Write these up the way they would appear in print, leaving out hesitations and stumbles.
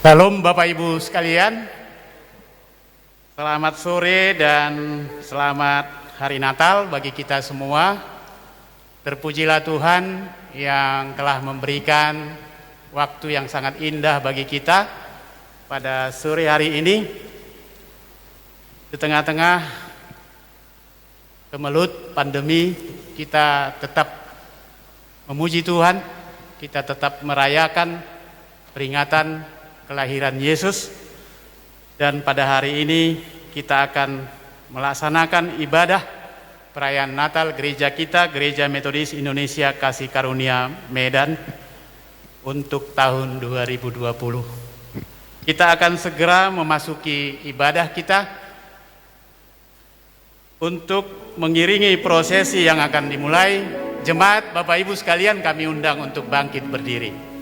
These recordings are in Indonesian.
Shalom Bapak Ibu sekalian, selamat sore dan selamat hari Natal bagi kita semua. Terpujilah Tuhan yang telah memberikan waktu yang sangat indah bagi kita pada sore hari ini. Di tengah-tengah kemelut pandemi, kita tetap memuji Tuhan, kita tetap merayakan peringatan kelahiran Yesus, dan pada hari ini kita akan melaksanakan ibadah perayaan Natal gereja kita, Gereja Metodis Indonesia Kasih Karunia Medan untuk tahun 2020. Kita akan segera memasuki ibadah kita. Untuk mengiringi prosesi yang akan dimulai, jemaat Bapak Ibu sekalian kami undang untuk bangkit berdiri.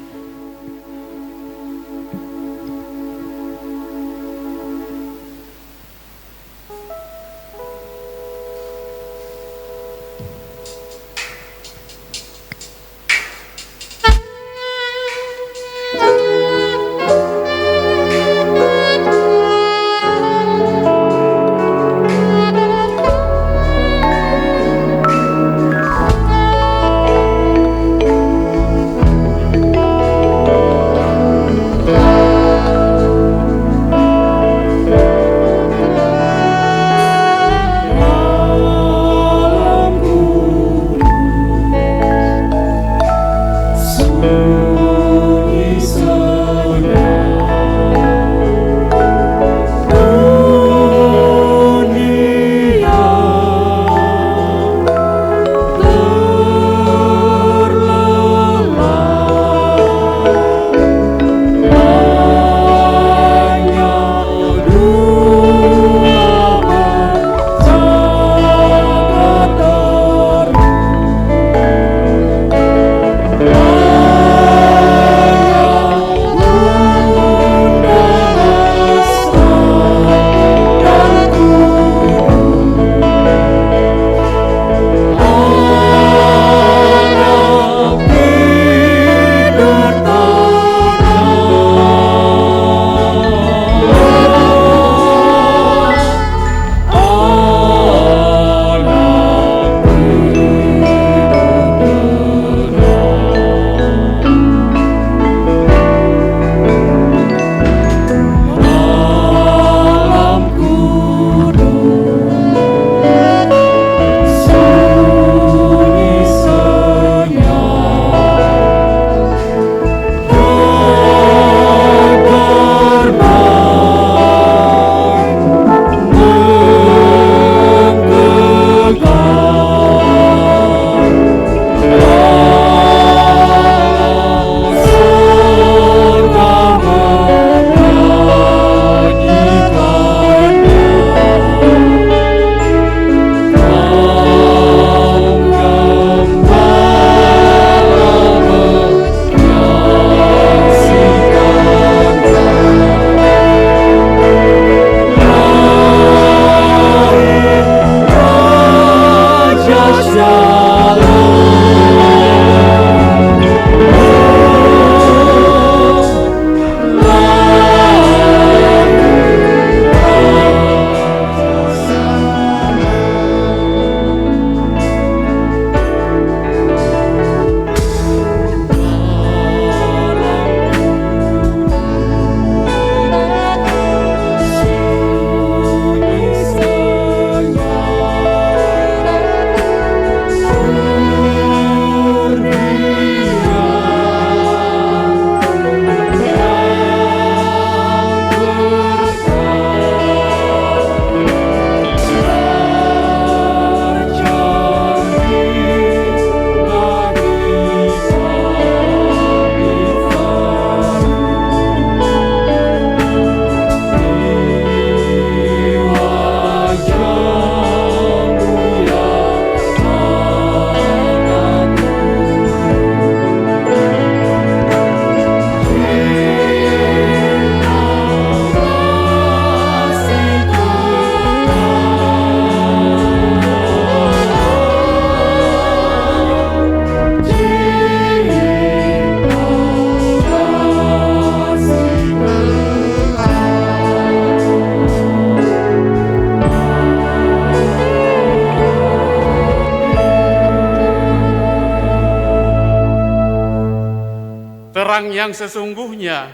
terang yang sesungguhnya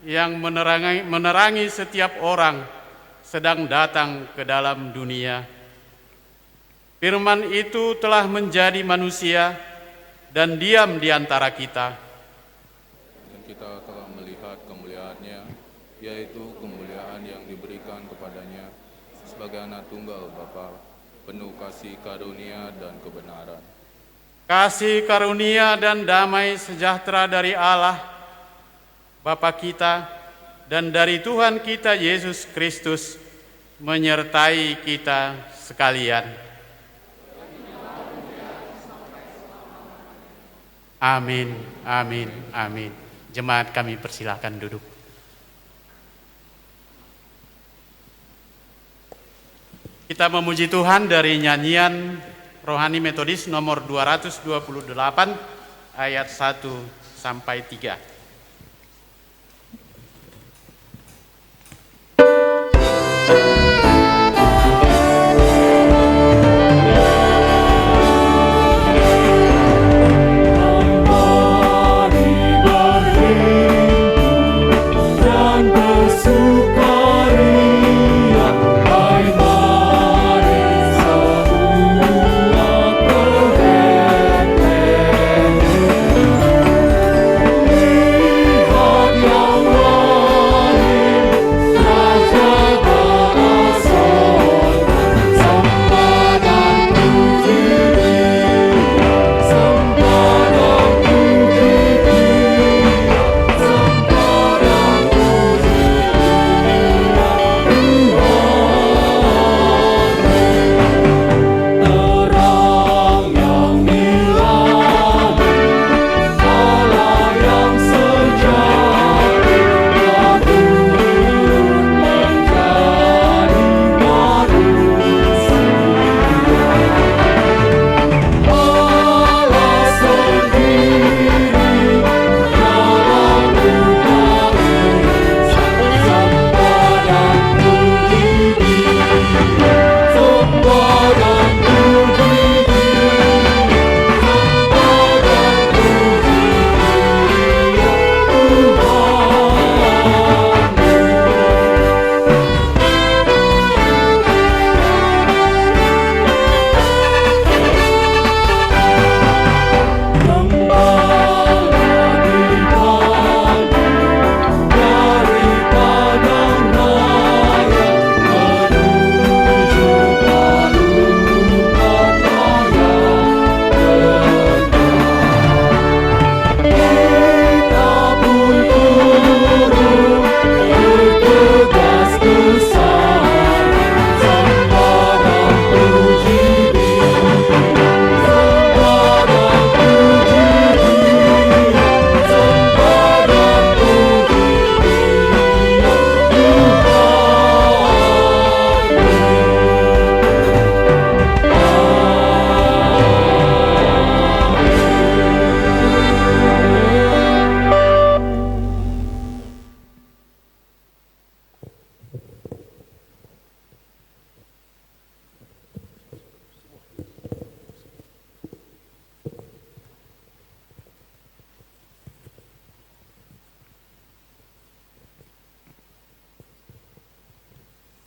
yang menerangi setiap orang sedang datang ke dalam dunia. Firman itu telah menjadi manusia dan diam di antara kita. Dan kita telah melihat kemuliaannya, yaitu kemuliaan yang diberikan kepadanya sebagai anak tunggal Bapa, penuh kasih karunia dan kebenaran. Kasih karunia dan damai sejahtera dari Allah, Bapa kita, dan dari Tuhan kita Yesus Kristus menyertai kita sekalian. Amin, amin, amin. Jemaat kami persilahkan duduk. Kita memuji Tuhan dari nyanyian Rohani Metodis nomor 228 ayat 1 sampai 3.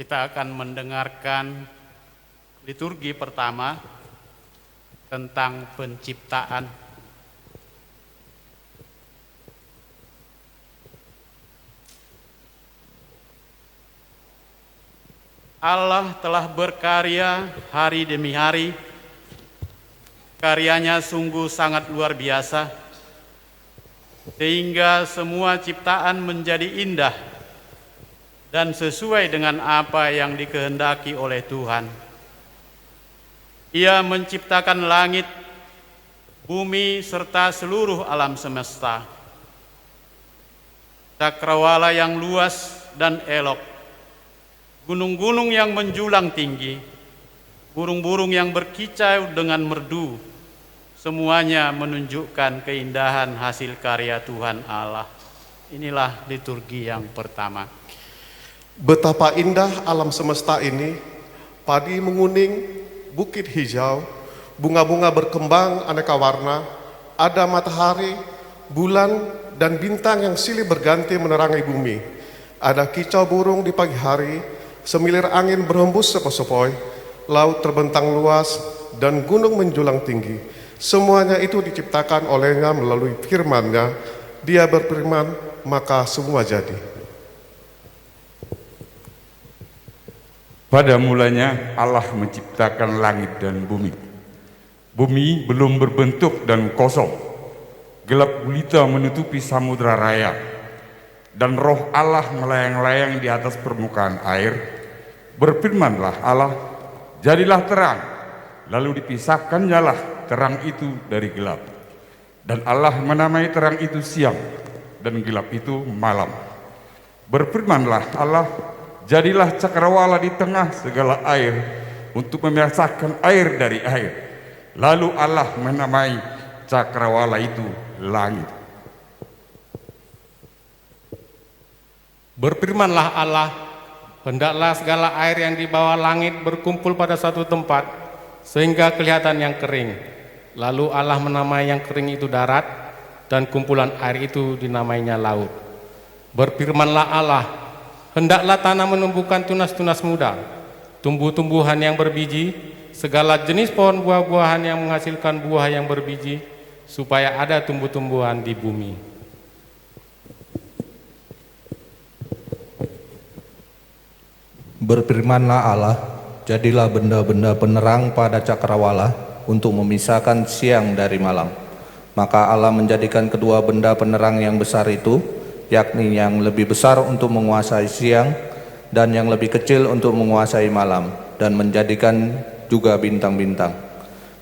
Kita akan mendengarkan liturgi pertama tentang penciptaan. Allah telah berkarya hari demi hari. Karyanya sungguh sangat luar biasa, sehingga semua ciptaan menjadi indah dan sesuai dengan apa yang dikehendaki oleh Tuhan. Ia menciptakan langit, bumi, serta seluruh alam semesta. Cakrawala yang luas dan elok, gunung-gunung yang menjulang tinggi, burung-burung yang berkicau dengan merdu, semuanya menunjukkan keindahan hasil karya Tuhan Allah. Inilah liturgi yang pertama. Betapa indah alam semesta ini, padi menguning, bukit hijau, bunga-bunga berkembang aneka warna, ada matahari, bulan, dan bintang yang silih berganti menerangi bumi. Ada kicau burung di pagi hari, semilir angin berhembus sepoi-sepoi, laut terbentang luas, dan gunung menjulang tinggi. Semuanya itu diciptakan olehnya melalui firman-Nya. Dia berfirman, maka semua jadi. Pada mulanya Allah menciptakan langit dan bumi. Bumi belum berbentuk dan kosong. Gelap gulita menutupi samudra raya, dan roh Allah melayang-layang di atas permukaan air. Berfirmanlah Allah, jadilah terang, lalu dipisahkannyalah terang itu dari gelap. Dan Allah menamai terang itu siang, dan gelap itu malam. Berfirmanlah Allah, jadilah cakrawala di tengah segala air, untuk memisahkan air dari air. Lalu Allah menamai cakrawala itu langit. Berfirmanlah Allah, hendaklah segala air yang di bawah langit berkumpul pada satu tempat, sehingga kelihatan yang kering. Lalu Allah menamai yang kering itu darat, dan kumpulan air itu dinamainya laut. Berfirmanlah Allah, hendaklah tanah menumbuhkan tunas-tunas muda, tumbuh-tumbuhan yang berbiji, segala jenis pohon buah-buahan yang menghasilkan buah yang berbiji, supaya ada tumbuh-tumbuhan di bumi. Berfirmanlah Allah, jadilah benda-benda penerang pada cakrawala untuk memisahkan siang dari malam. Maka Allah menjadikan kedua benda penerang yang besar itu, yakni yang lebih besar untuk menguasai siang dan yang lebih kecil untuk menguasai malam, dan menjadikan juga bintang-bintang.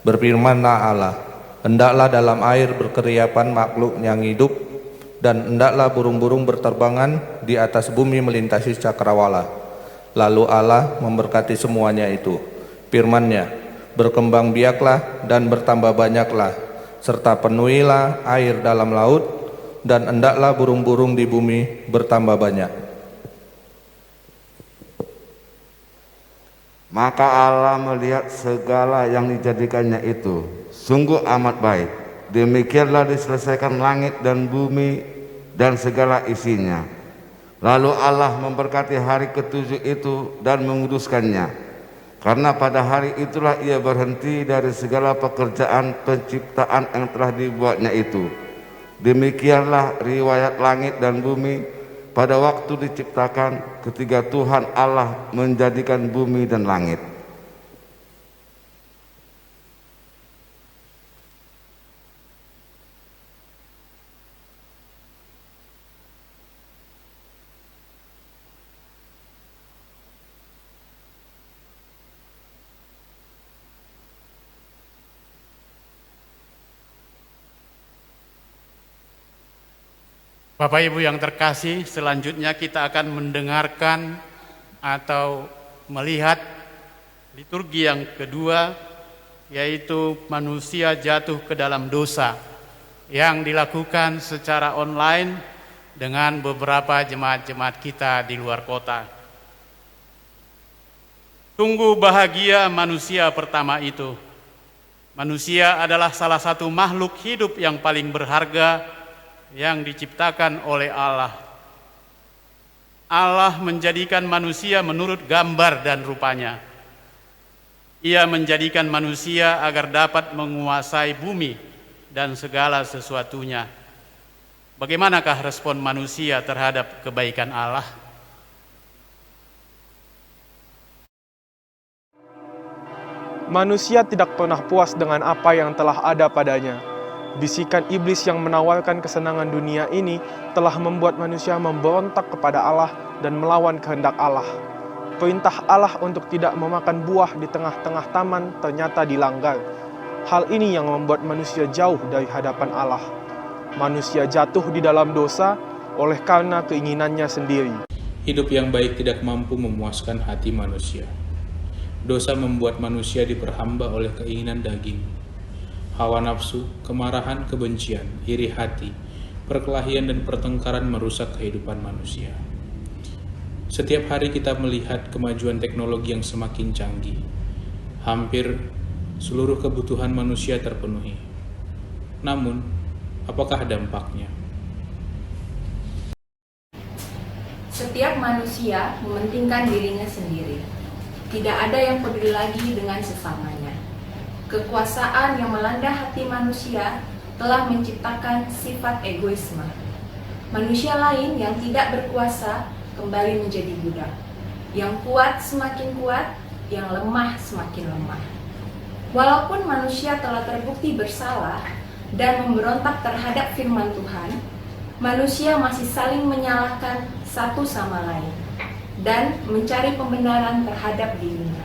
Berfirmanlah Allah, hendaklah dalam air berkeriapan makhluk yang hidup, dan hendaklah burung-burung berterbangan di atas bumi melintasi cakrawala. Lalu Allah memberkati semuanya itu. Firman-Nya, berkembang biaklah dan bertambah banyaklah, serta penuhilah air dalam laut, dan hendaklah burung-burung di bumi bertambah banyak. Maka Allah melihat segala yang dijadikannya itu, sungguh amat baik. Demikianlah diselesaikan langit dan bumi dan segala isinya. Lalu Allah memberkati hari ketujuh itu dan menguduskannya, karena pada hari itulah ia berhenti dari segala pekerjaan penciptaan yang telah dibuatnya itu. Demikianlah riwayat langit dan bumi pada waktu diciptakan, ketika Tuhan Allah menjadikan bumi dan langit. Bapak Ibu yang terkasih, selanjutnya kita akan mendengarkan atau melihat liturgi yang kedua, yaitu manusia jatuh ke dalam dosa, yang dilakukan secara online dengan beberapa jemaat-jemaat kita di luar kota. Sungguh bahagia manusia pertama itu. Manusia adalah salah satu makhluk hidup yang paling berharga yang diciptakan oleh Allah. Allah menjadikan manusia menurut gambar dan rupanya. Ia menjadikan manusia agar dapat menguasai bumi dan segala sesuatunya. Bagaimanakah respon manusia terhadap kebaikan Allah? Manusia tidak pernah puas dengan apa yang telah ada padanya. Bisikan iblis yang menawarkan kesenangan dunia ini telah membuat manusia memberontak kepada Allah dan melawan kehendak Allah. Perintah Allah untuk tidak memakan buah di tengah-tengah taman ternyata dilanggar. Hal ini yang membuat manusia jauh dari hadapan Allah. Manusia jatuh di dalam dosa oleh karena keinginannya sendiri. Hidup yang baik tidak mampu memuaskan hati manusia. Dosa membuat manusia diperhamba oleh keinginan daging, hawa nafsu, kemarahan, kebencian, iri hati, perkelahian dan pertengkaran merusak kehidupan manusia. Setiap hari kita melihat kemajuan teknologi yang semakin canggih. Hampir seluruh kebutuhan manusia terpenuhi. Namun, Apakah dampaknya? Setiap manusia mementingkan dirinya sendiri. Tidak ada yang peduli lagi dengan sesamanya. Kekuasaan yang melanda hati manusia telah menciptakan sifat egoisme. Manusia lain yang tidak berkuasa kembali menjadi budak. Yang kuat semakin kuat, yang lemah semakin lemah. Walaupun manusia telah terbukti bersalah dan memberontak terhadap firman Tuhan, manusia masih saling menyalahkan satu sama lain dan mencari pembenaran terhadap dirinya.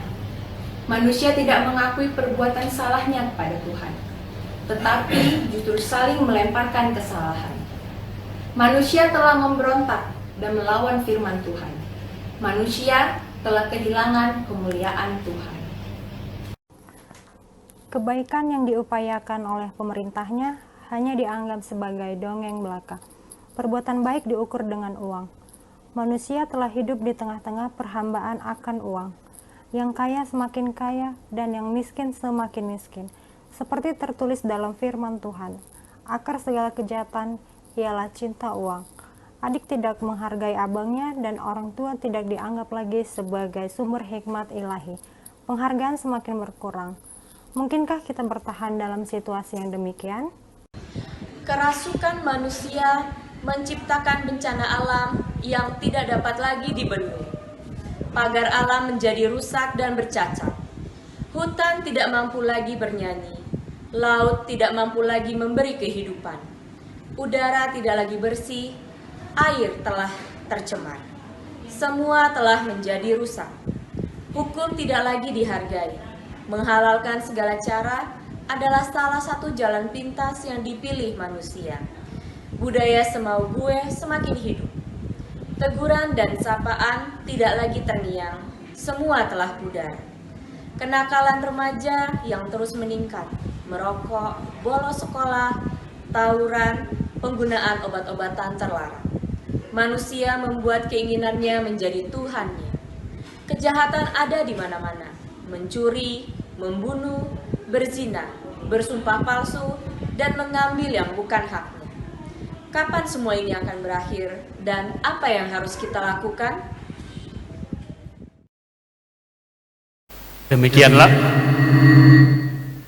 Manusia tidak mengakui perbuatan salahnya kepada Tuhan, tetapi justru saling melemparkan kesalahan. Manusia telah memberontak dan melawan firman Tuhan. Manusia telah kehilangan kemuliaan Tuhan. Kebaikan yang diupayakan oleh pemerintahnya hanya dianggap sebagai dongeng belaka. Perbuatan baik diukur dengan uang. Manusia telah hidup di tengah-tengah perhambaan akan uang. Yang kaya semakin kaya dan yang miskin semakin miskin. Seperti tertulis dalam firman Tuhan, akar segala kejahatan ialah cinta uang. Adik tidak menghargai abangnya dan orang tua tidak dianggap lagi sebagai sumber hikmat ilahi. Penghargaan semakin berkurang. Mungkinkah kita bertahan dalam situasi yang demikian? Kerasukan manusia menciptakan bencana alam yang tidak dapat lagi dibendung. Pagar alam menjadi rusak dan bercacat. Hutan tidak mampu lagi bernyanyi. Laut tidak mampu lagi memberi kehidupan. Udara tidak lagi bersih. Air telah tercemar. Semua telah menjadi rusak. Hukum tidak lagi dihargai. Menghalalkan segala cara adalah salah satu jalan pintas yang dipilih manusia. Budaya semau gue semakin hidup. Teguran dan sapaan tidak lagi terngiang. Semua telah pudar. Kenakalan remaja yang terus meningkat. Merokok, bolos sekolah, tawuran, penggunaan obat-obatan terlarang. Manusia membuat keinginannya menjadi Tuhannya. Kejahatan ada di mana-mana. Mencuri, membunuh, berzina, bersumpah palsu, dan mengambil yang bukan haknya. Kapan semua ini akan berakhir dan apa yang harus kita lakukan?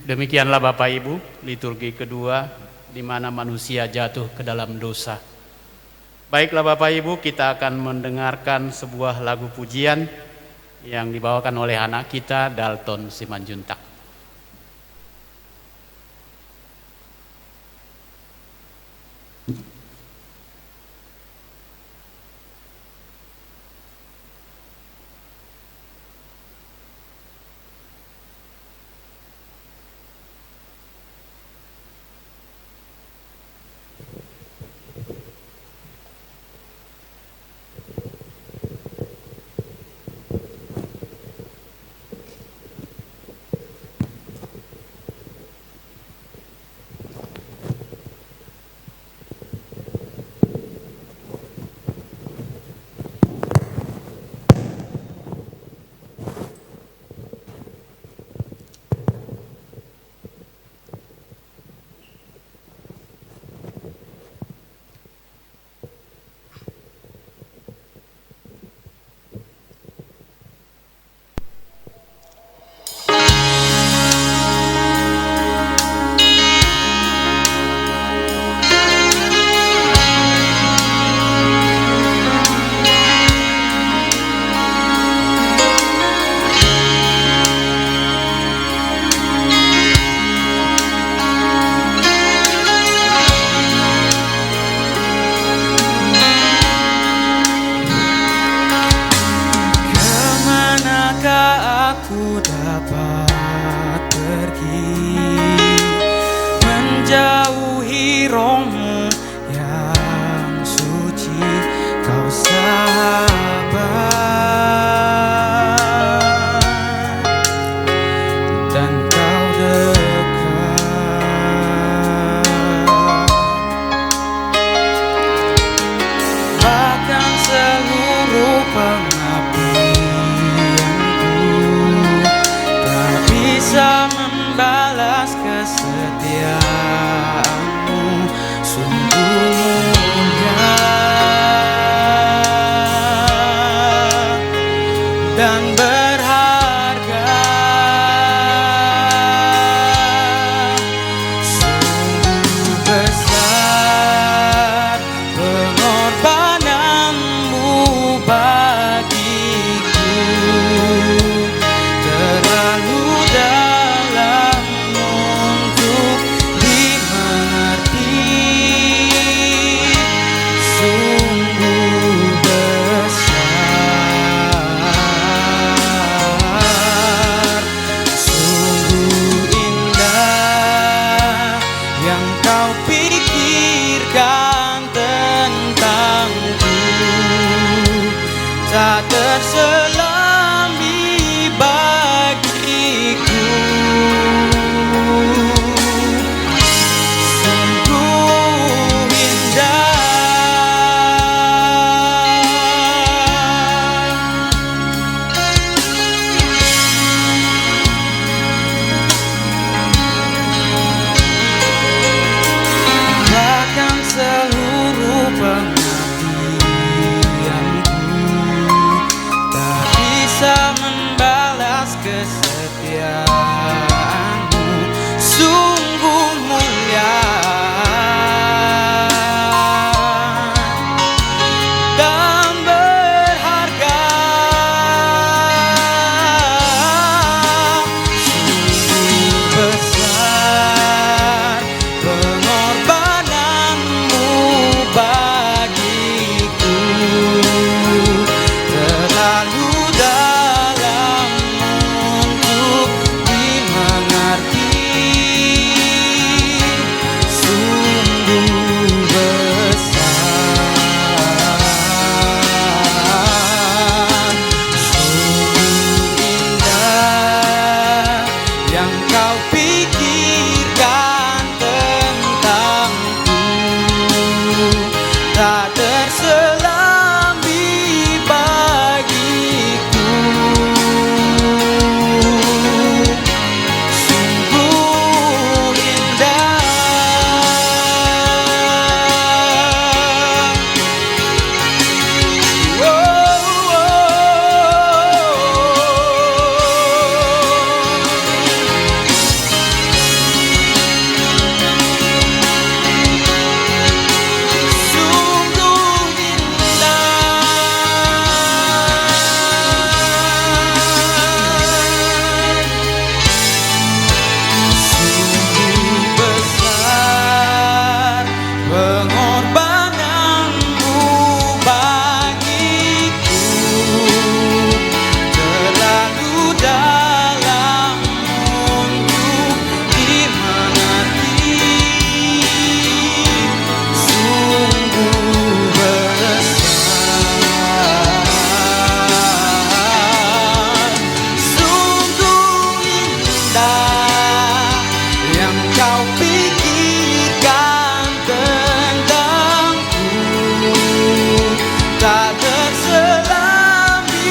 Demikianlah Bapak Ibu, liturgi kedua di mana manusia jatuh ke dalam dosa. Baiklah Bapak Ibu, kita akan mendengarkan sebuah lagu pujian yang dibawakan oleh anak kita Dalton Simanjuntak. Kesetiaanmu terselami bagiku. Sungguh indah bahkan seluruh pengabdianku tak bisa membalas kesetiaanmu. Sungguh mulia dan berharga. Sungguh besar pengorbananmu bagiku, terlalu dalam untuk dimengerti. Sungguh besar, sungguh indah yang kau pikirkan tentangku, tak terselami bagiku. Sungguh indah. Sungguh indah, sungguh besar pengorbananmu bagiku, terlalu dalam untuk dimengerti. Sungguh besar, sungguh indah yang kau pikirkan tentangku, tak terselami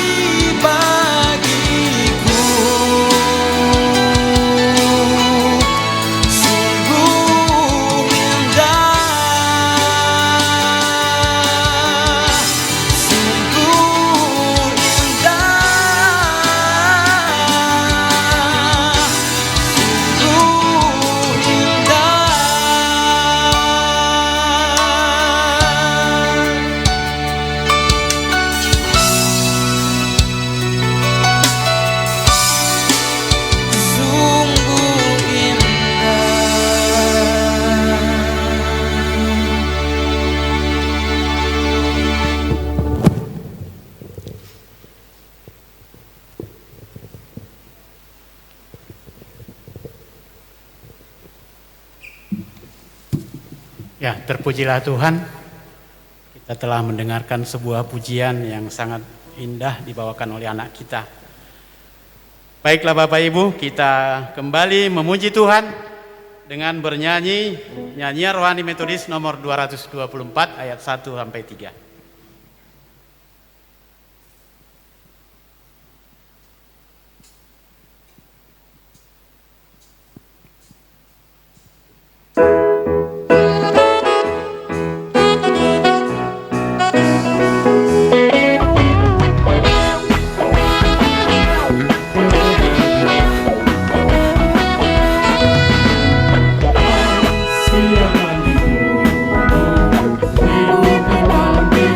bagiku. Sungguh indah, sungguh indah, sungguh Ya, terpujilah Tuhan. Kita telah mendengarkan sebuah pujian yang sangat indah dibawakan oleh anak kita. Baiklah Bapak Ibu, kita kembali memuji Tuhan dengan bernyanyi nyanyian rohani metodis nomor 224 ayat 1 sampai 3. Siapa di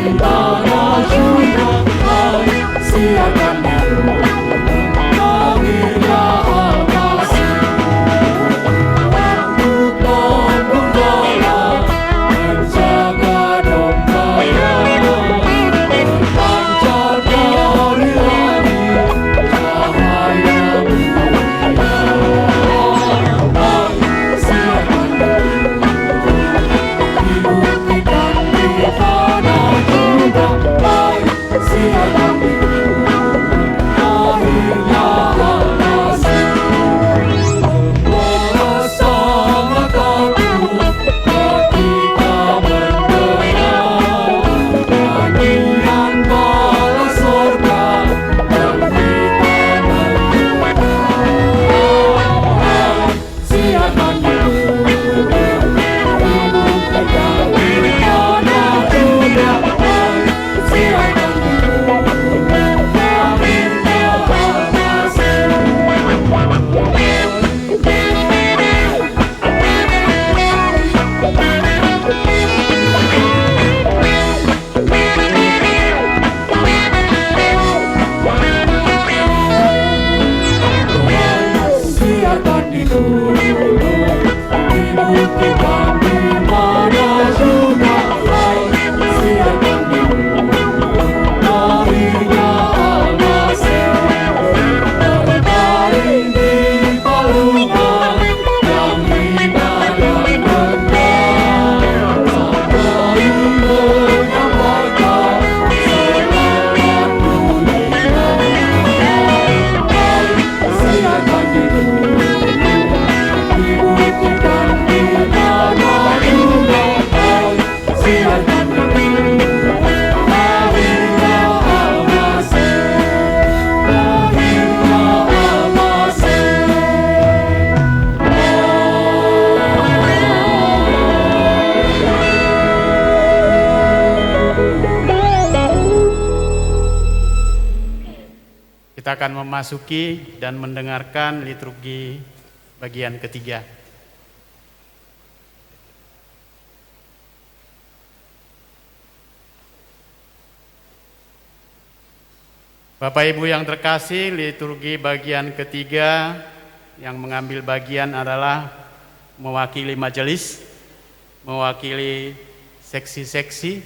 kita akan memasuki dan mendengarkan liturgi bagian ketiga. Bapak Ibu yang terkasih, liturgi bagian ketiga yang mengambil bagian adalah mewakili majelis, mewakili seksi-seksi,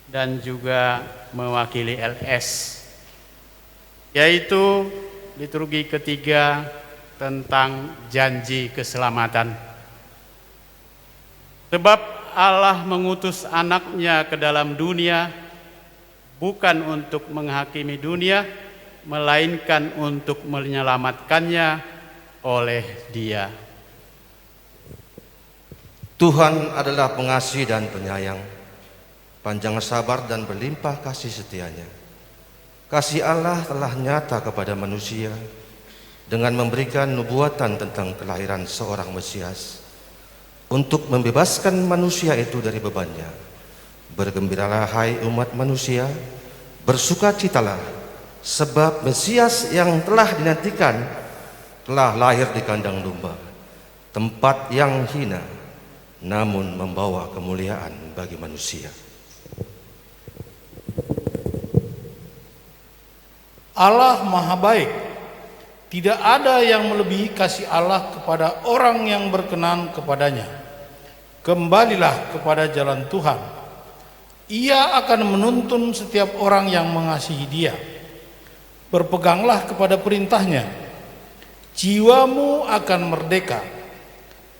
dan juga mewakili LS, yaitu liturgi ketiga tentang janji keselamatan. Sebab Allah mengutus anaknya ke dalam dunia bukan untuk menghakimi dunia, melainkan untuk menyelamatkannya oleh Dia. Tuhan adalah pengasih dan penyayang, panjang sabar dan berlimpah kasih setianya. Kasih Allah telah nyata kepada manusia dengan memberikan nubuatan tentang kelahiran seorang Mesias untuk membebaskan manusia itu dari bebannya. Bergembiralah hai umat manusia, bersukacitalah, sebab Mesias yang telah dinantikan telah lahir di kandang domba, tempat yang hina, namun membawa kemuliaan bagi manusia. Allah Maha Baik. Tidak ada yang melebihi kasih Allah kepada orang yang berkenan kepadanya. Kembalilah kepada jalan Tuhan. Ia akan menuntun setiap orang yang mengasihi Dia. Berpeganglah kepada perintahnya. Jiwamu akan merdeka.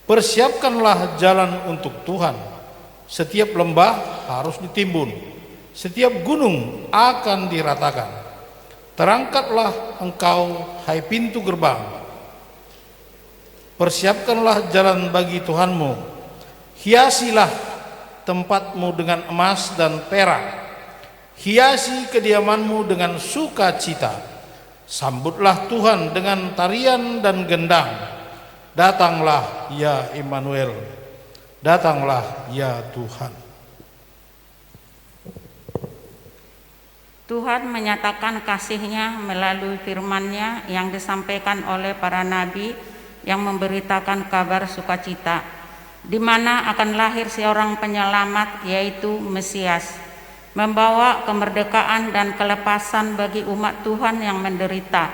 Persiapkanlah jalan untuk Tuhan. Setiap lembah harus ditimbun. Setiap gunung akan diratakan. Terangkatlah engkau, hai pintu gerbang. Persiapkanlah jalan bagi Tuhanmu. Hiasilah tempatmu dengan emas dan perak. Hiasi kediamanmu dengan sukacita. Sambutlah Tuhan dengan tarian dan gendang. Datanglah ya Immanuel. Datanglah ya Tuhan. Tuhan menyatakan kasih-Nya melalui firman-Nya yang disampaikan oleh para nabi yang memberitakan kabar sukacita, di mana akan lahir seorang penyelamat, yaitu Mesias, membawa kemerdekaan dan kelepasan bagi umat Tuhan yang menderita,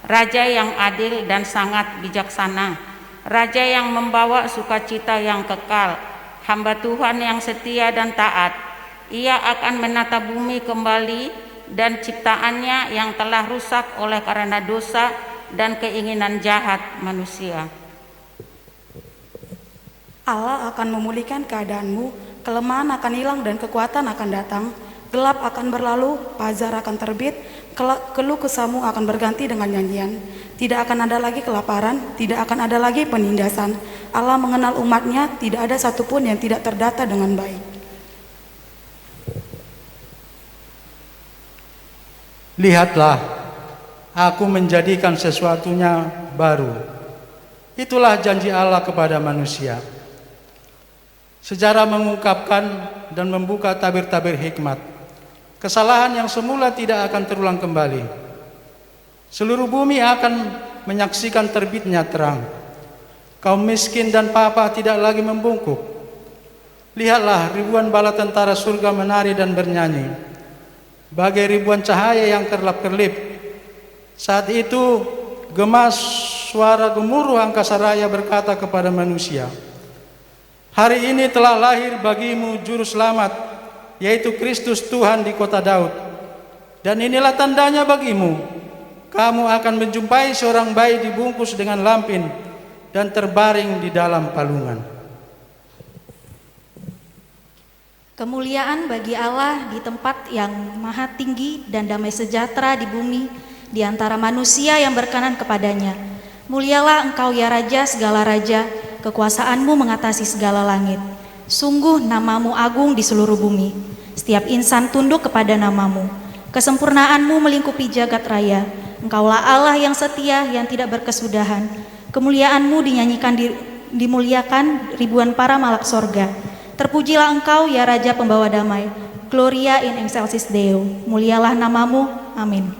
Raja yang adil dan sangat bijaksana, Raja yang membawa sukacita yang kekal, hamba Tuhan yang setia dan taat. Ia akan menata bumi kembali dan ciptaannya yang telah rusak oleh karena dosa dan keinginan jahat manusia. Allah akan memulihkan keadaanmu, kelemahan akan hilang dan kekuatan akan datang, gelap akan berlalu, fajar akan terbit, keluh kesahmu akan berganti dengan nyanyian. Tidak akan ada lagi kelaparan, tidak akan ada lagi penindasan. Allah mengenal umatnya, tidak ada satupun yang tidak terdata dengan baik. Lihatlah, aku menjadikan sesuatunya baru. Itulah janji Allah kepada manusia. Sejarah mengungkapkan dan membuka tabir-tabir hikmat. Kesalahan yang semula tidak akan terulang kembali. Seluruh bumi akan menyaksikan terbitnya terang. Kaum miskin dan papa tidak lagi membungkuk. Lihatlah, ribuan bala tentara surga menari dan bernyanyi bagai ribuan cahaya yang kerlap-kerlip. Saat itu gemas suara gemuruh angkasa raya berkata kepada manusia, hari ini telah lahir bagimu juru selamat, yaitu Kristus Tuhan di kota Daud. Dan inilah tandanya bagimu, kamu akan menjumpai seorang bayi dibungkus dengan lampin dan terbaring di dalam palungan. Kemuliaan bagi Allah di tempat yang maha tinggi dan damai sejahtera di bumi di antara manusia yang berkenan kepadanya. Mulialah engkau ya Raja segala raja, kekuasaanmu mengatasi segala langit. Sungguh namamu agung di seluruh bumi. Setiap insan tunduk kepada namamu. Kesempurnaanmu melingkupi jagat raya. Engkaulah Allah yang setia, yang tidak berkesudahan. Kemuliaanmu dimuliakan ribuan para malak sorga. Terpujilah engkau ya Raja pembawa damai. Gloria in excelsis Deo. Mulialah namamu. Amin.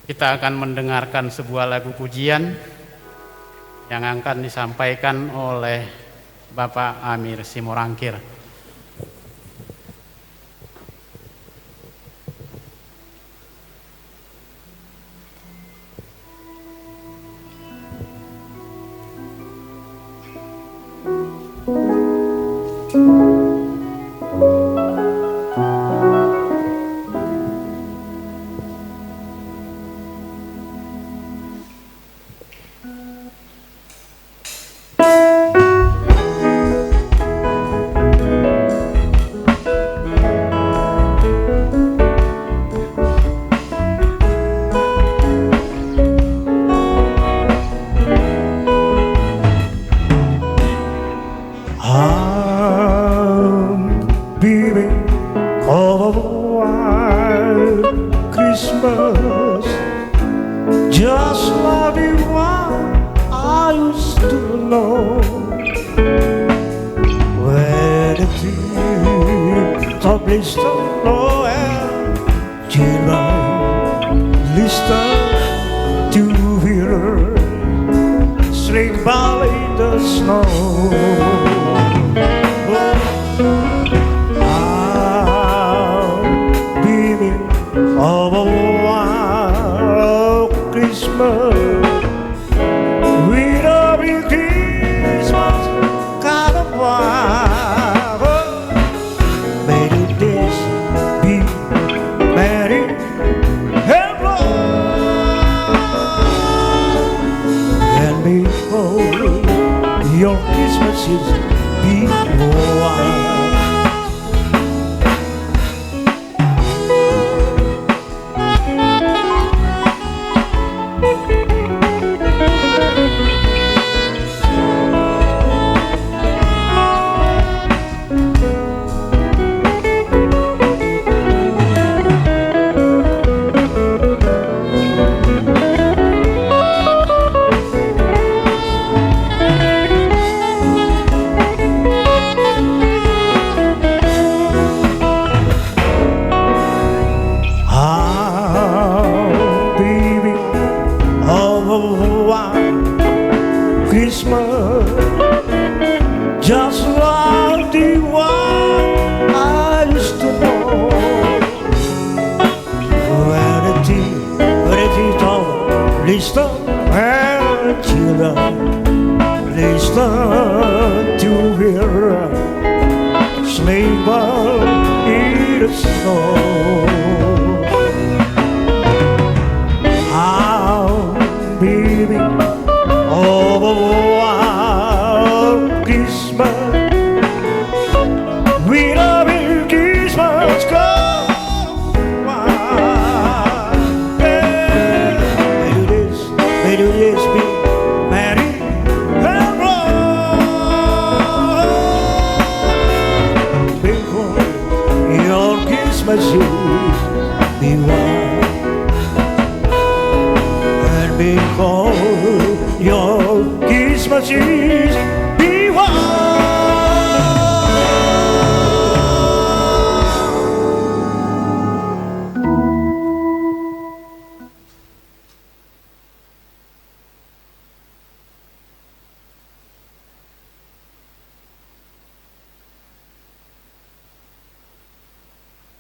Kita akan mendengarkan sebuah lagu pujian yang akan disampaikan oleh Bapak Amir Simorangkir.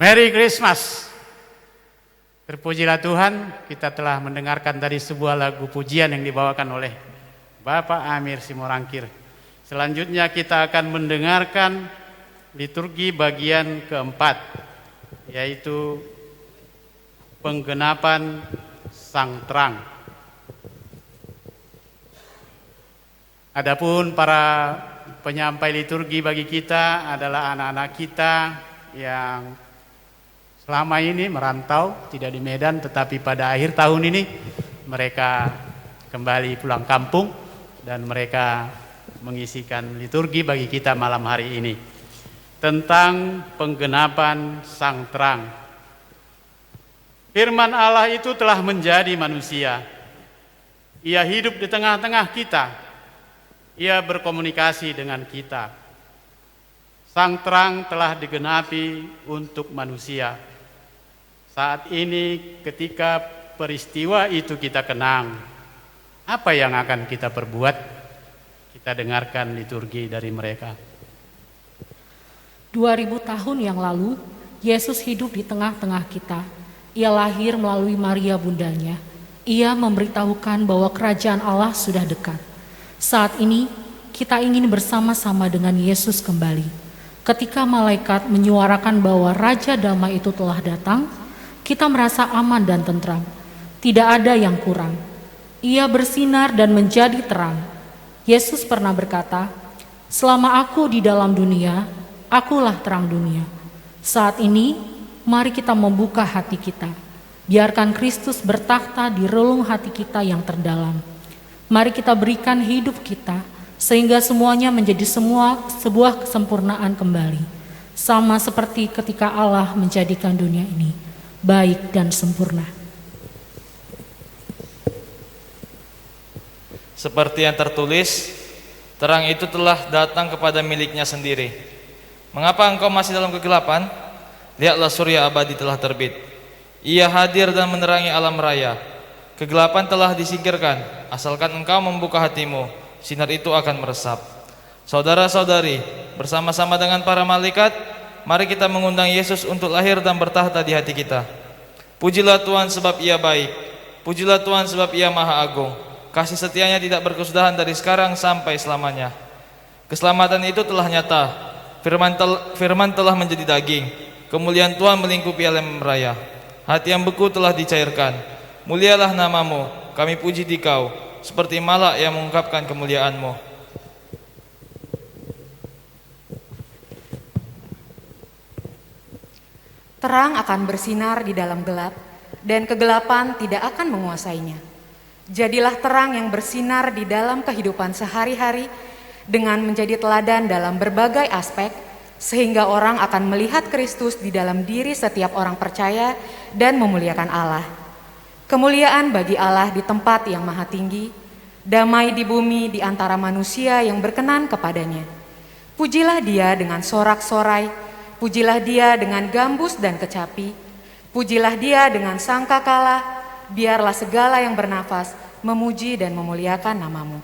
Merry Christmas. Terpujilah Tuhan, kita telah mendengarkan tadi sebuah lagu pujian yang dibawakan oleh Bapak Amir Simorangkir. Selanjutnya kita akan mendengarkan liturgi bagian keempat, yaitu penggenapan Sang Terang. Adapun para penyampai liturgi bagi kita adalah anak-anak kita yang selama ini merantau, tidak di Medan, tetapi pada akhir tahun ini mereka kembali pulang kampung dan mereka mengisikan liturgi bagi kita malam hari ini tentang penggenapan Sang Terang. Firman Allah itu telah menjadi manusia. Ia hidup di tengah-tengah kita. Ia berkomunikasi dengan kita. Sang Terang telah digenapi untuk manusia. Saat ini ketika peristiwa itu kita kenang, apa yang akan kita perbuat? Kita dengarkan liturgi dari mereka. 2000 tahun yang lalu, Yesus hidup di tengah-tengah kita. Ia lahir melalui Maria bundanya. Ia memberitahukan bahwa kerajaan Allah sudah dekat. Saat ini, kita ingin bersama-sama dengan Yesus kembali. Ketika malaikat menyuarakan bahwa Raja Damai itu telah datang, kita merasa aman dan tentram. Tidak ada yang kurang. Ia bersinar dan menjadi terang. Yesus pernah berkata, "Selama aku di dalam dunia, akulah terang dunia." Saat ini, mari kita membuka hati kita. Biarkan Kristus bertakhta di relung hati kita yang terdalam. Mari kita berikan hidup kita, sehingga semuanya menjadi sebuah kesempurnaan kembali. Sama seperti ketika Allah menjadikan dunia ini baik dan sempurna. Seperti yang tertulis, terang itu telah datang kepada miliknya sendiri. Mengapa engkau masih dalam kegelapan? Lihatlah, surya abadi telah terbit. Ia hadir dan menerangi alam raya. Kegelapan telah disingkirkan, asalkan engkau membuka hatimu, sinar itu akan meresap. Saudara-saudari, bersama-sama dengan para malaikat, mari kita mengundang Yesus untuk lahir dan bertahta di hati kita. Pujilah Tuhan sebab Ia baik. Pujilah Tuhan sebab Ia maha agung. Kasih setianya tidak berkesudahan dari sekarang sampai selamanya. Keselamatan itu telah nyata. Firman telah menjadi daging. Kemuliaan Tuhan melingkupi alam raya. Hati yang beku telah dicairkan. Mulialah namamu, kami puji Dikau, seperti malak yang mengungkapkan kemuliaan-Mu. Terang akan bersinar di dalam gelap, dan kegelapan tidak akan menguasainya. Jadilah terang yang bersinar di dalam kehidupan sehari-hari dengan menjadi teladan dalam berbagai aspek, sehingga orang akan melihat Kristus di dalam diri setiap orang percaya dan memuliakan Allah. Kemuliaan bagi Allah di tempat yang maha tinggi, damai di bumi di antara manusia yang berkenan kepadanya. Pujilah Dia dengan sorak-sorai, pujilah Dia dengan gambus dan kecapi, pujilah Dia dengan sangkakala. Biarlah segala yang bernafas memuji dan memuliakan namamu.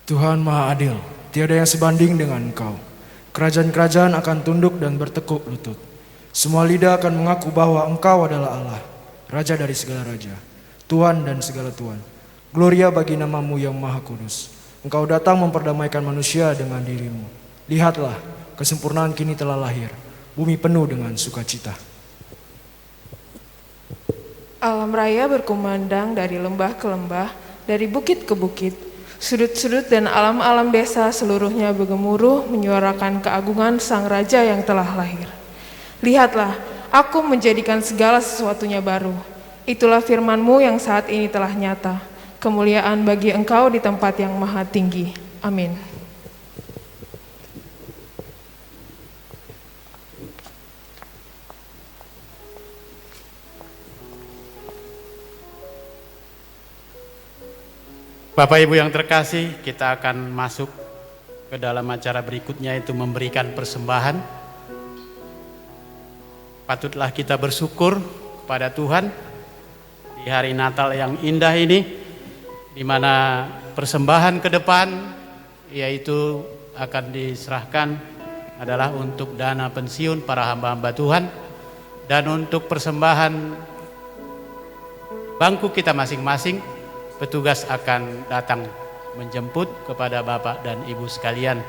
Tuhan Maha Adil, tiada yang sebanding dengan Engkau. Kerajaan-kerajaan akan tunduk dan bertekuk lutut. Semua lidah akan mengaku bahwa Engkau adalah Allah, Raja dari segala raja, Tuhan dan segala Tuhan. Gloria bagi namamu yang maha kudus. Engkau datang memperdamaikan manusia dengan dirimu. Lihatlah, kesempurnaan kini telah lahir. Bumi penuh dengan sukacita. Alam raya berkumandang dari lembah ke lembah, dari bukit ke bukit. Sudut-sudut dan alam-alam desa seluruhnya bergemuruh menyuarakan keagungan Sang Raja yang telah lahir. Lihatlah, aku menjadikan segala sesuatunya baru. Itulah firman-Mu yang saat ini telah nyata. Kemuliaan bagi Engkau di tempat yang maha tinggi. Amin. Bapak Ibu yang terkasih, kita akan masuk ke dalam acara berikutnya, yaitu memberikan persembahan. Patutlah kita bersyukur kepada Tuhan di hari Natal yang indah ini, di mana persembahan ke depan yaitu akan diserahkan adalah untuk dana pensiun para hamba-hamba Tuhan dan untuk persembahan bangku kita masing-masing. Petugas akan datang menjemput kepada Bapak dan Ibu sekalian.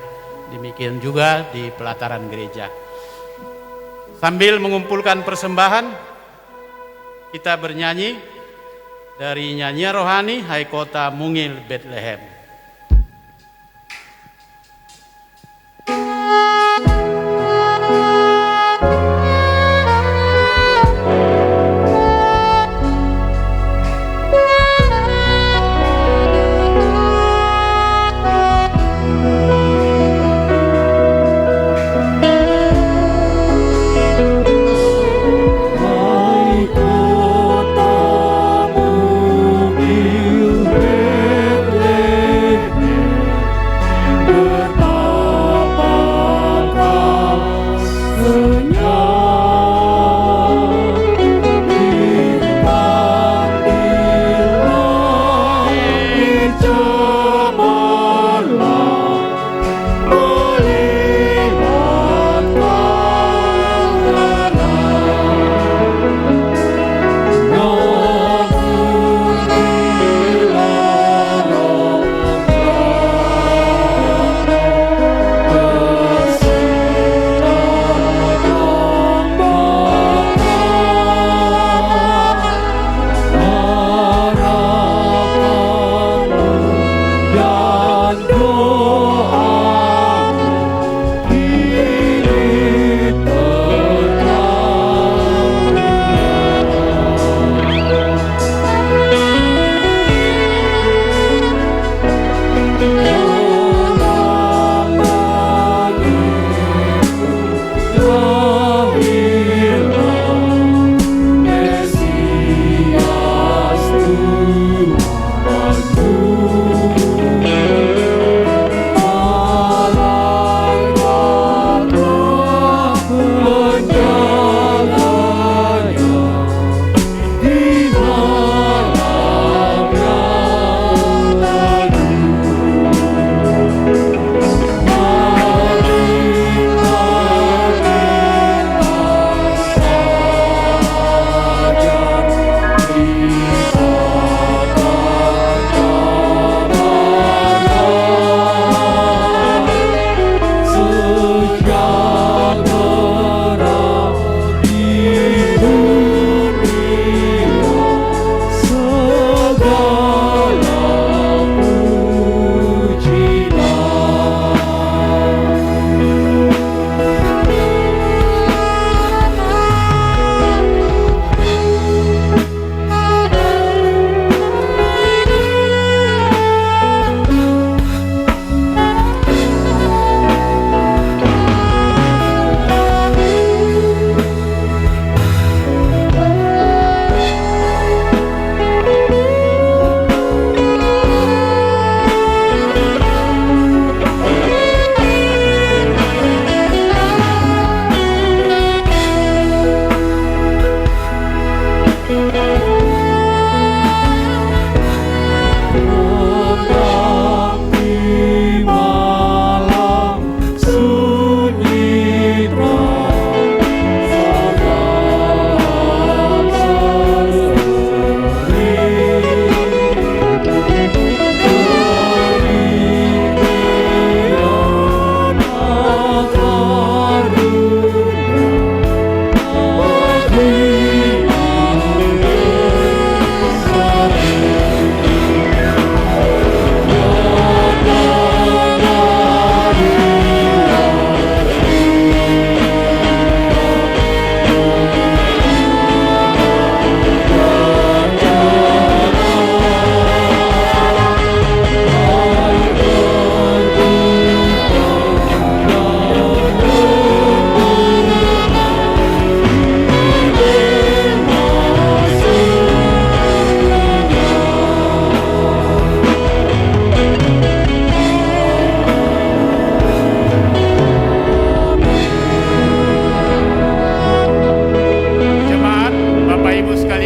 Demikian juga di pelataran gereja. Sambil mengumpulkan persembahan, kita bernyanyi dari nyanyian rohani Hai Kota Mungil Bethlehem. Bethlehem.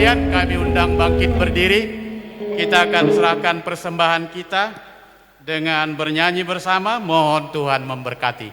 sekalian, kami undang bangkit berdiri. Kita akan serahkan persembahan kita dengan bernyanyi bersama. Mohon Tuhan memberkati.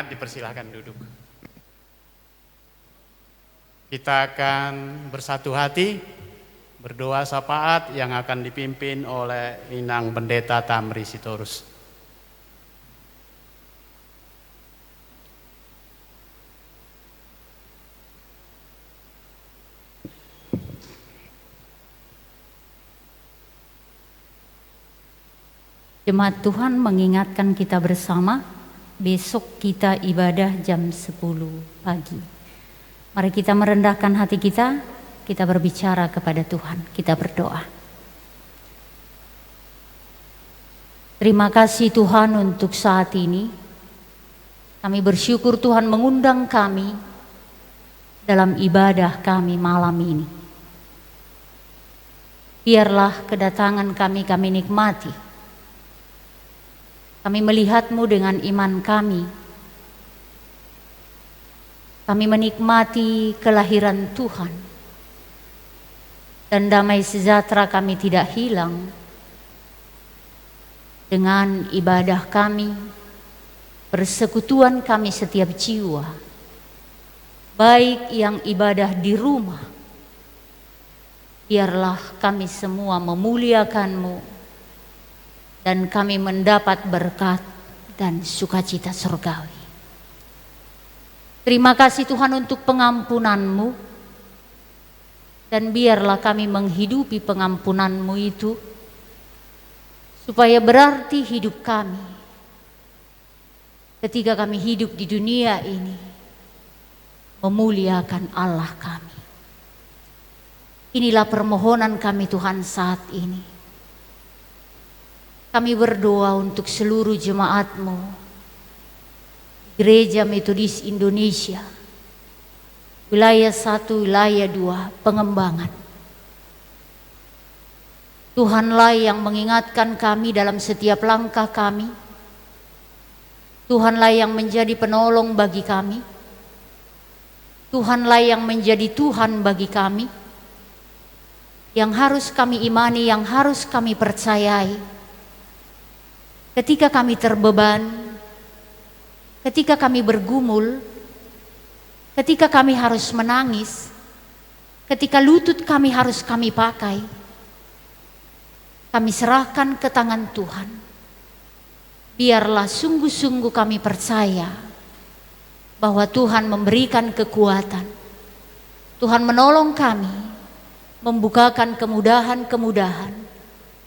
Dipersilahkan duduk. Kita akan bersatu hati berdoa syafaat yang akan dipimpin oleh Inang Pendeta Tamri Sitorus. Jemaat Tuhan mengingatkan kita bersama, besok kita ibadah jam 10 pagi. Mari kita merendahkan hati kita berbicara kepada Tuhan, kita berdoa. Terima kasih Tuhan untuk saat ini. Kami bersyukur Tuhan mengundang kami dalam ibadah kami malam ini. Biarlah kedatangan kami nikmati. Kami melihat-Mu dengan iman kami. Kami menikmati kelahiran Tuhan. Dan damai sejahtera kami tidak hilang. Dengan ibadah kami, persekutuan kami setiap jiwa. Baik yang ibadah di rumah. Biarlah kami semua memuliakan-Mu. Dan kami mendapat berkat dan sukacita surgawi. Terima kasih Tuhan untuk pengampunan-Mu. Dan biarlah kami menghidupi pengampunan-Mu itu. Supaya berarti hidup kami. Ketika kami hidup di dunia ini. Memuliakan Allah kami. Inilah permohonan kami Tuhan saat ini. Kami berdoa untuk seluruh jemaat-Mu, Gereja Metodis Indonesia, wilayah 1, wilayah 2, pengembangan. Tuhanlah yang mengingatkan kami dalam setiap langkah kami. Tuhanlah yang menjadi penolong bagi kami. Tuhanlah yang menjadi Tuhan bagi kami. Yang harus kami imani, yang harus kami percayai. Ketika kami terbeban, ketika kami bergumul, ketika kami harus menangis, ketika lutut kami harus kami pakai, kami serahkan ke tangan Tuhan. Biarlah sungguh-sungguh kami percaya bahwa Tuhan memberikan kekuatan. Tuhan menolong kami, membukakan kemudahan-kemudahan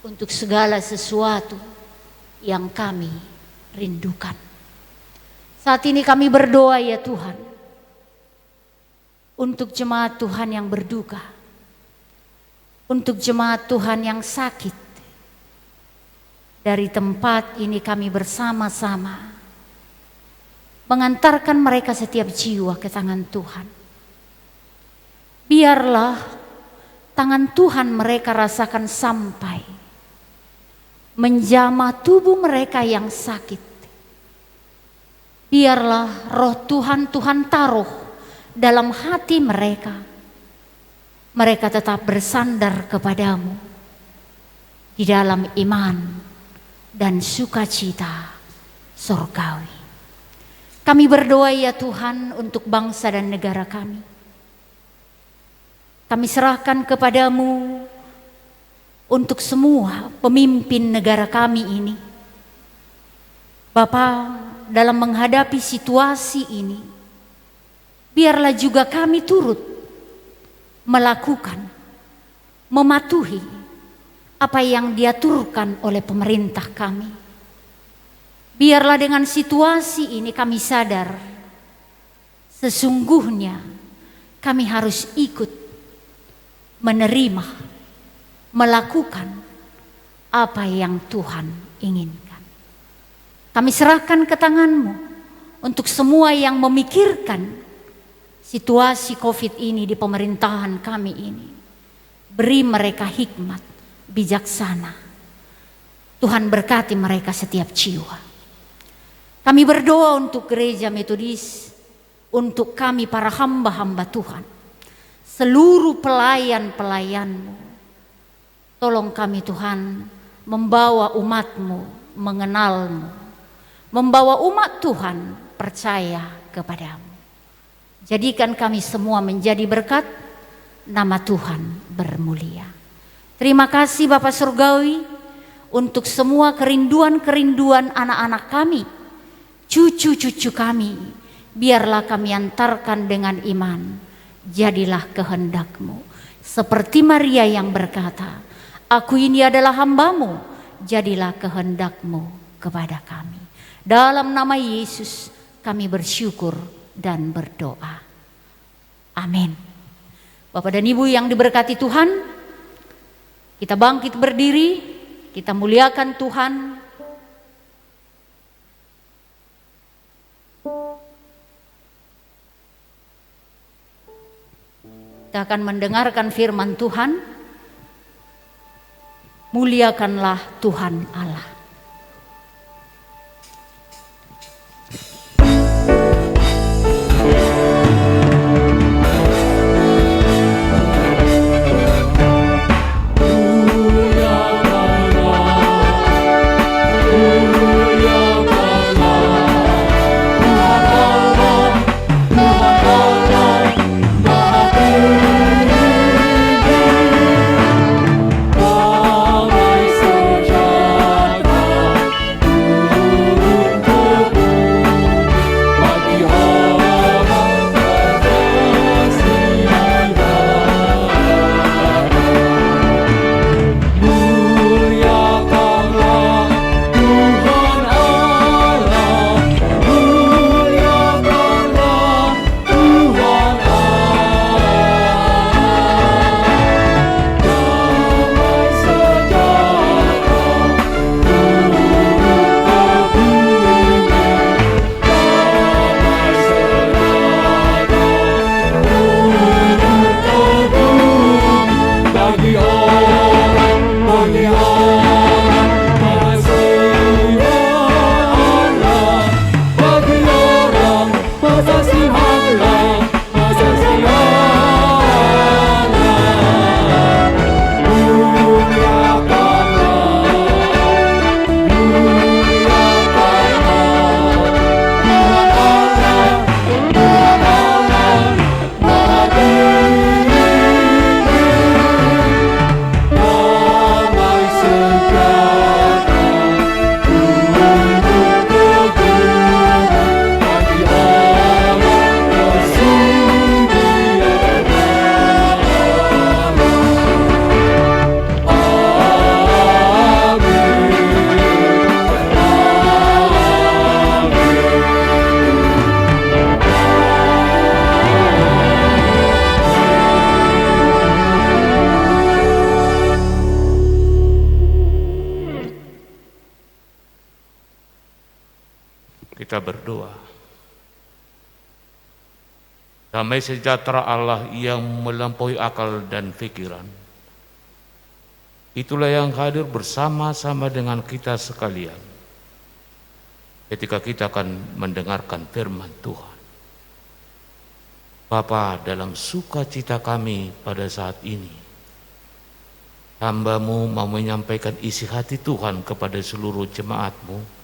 untuk segala sesuatu yang kami rindukan. Saat ini kami berdoa ya Tuhan, untuk jemaat Tuhan yang berduka, untuk jemaat Tuhan yang sakit. Dari tempat ini kami bersama-sama mengantarkan mereka setiap jiwa ke tangan Tuhan. Biarlah tangan Tuhan mereka rasakan sampai menjamah tubuh mereka yang sakit. Biarlah roh Tuhan taruh dalam hati mereka. Mereka tetap bersandar kepadamu di dalam iman dan sukacita surgawi. Kami berdoa ya Tuhan untuk bangsa dan negara kami. Kami serahkan kepadamu untuk semua pemimpin negara kami ini. Bapa, dalam menghadapi situasi ini, biarlah juga kami turut melakukan, mematuhi apa yang diaturkan oleh pemerintah kami. Biarlah dengan situasi ini kami sadar sesungguhnya kami harus ikut menerima, melakukan apa yang Tuhan inginkan. Kami serahkan ke tangan-Mu untuk semua yang memikirkan situasi COVID ini di pemerintahan kami ini. Beri mereka hikmat, bijaksana. Tuhan berkati mereka setiap jiwa. Kami berdoa untuk gereja Metodis, untuk kami para hamba-hamba Tuhan, seluruh pelayan-pelayan-Mu. Tolong kami Tuhan membawa umat-Mu mengenal-Mu, membawa umat Tuhan percaya kepada-Mu. Jadikan kami semua menjadi berkat, nama Tuhan bermulia. Terima kasih Bapa Surgawi untuk semua kerinduan-kerinduan anak-anak kami, cucu-cucu kami. Biarlah kami antarkan dengan iman, jadilah kehendak-Mu. Seperti Maria yang berkata, aku ini adalah hamba-Mu, jadilah kehendak-Mu kepada kami. Dalam nama Yesus kami bersyukur dan berdoa. Amin. Bapak dan Ibu yang diberkati Tuhan, kita bangkit berdiri, kita muliakan Tuhan. Kita akan mendengarkan firman Tuhan. Muliakanlah Tuhan Allah. Kita berdoa. Damai sejahtera Allah yang melampaui akal dan pikiran, itulah yang hadir bersama-sama dengan kita sekalian ketika kita akan mendengarkan firman Tuhan. Bapa, dalam sukacita kami pada saat ini, hamba-Mu mau menyampaikan isi hati Tuhan kepada seluruh jemaat-Mu.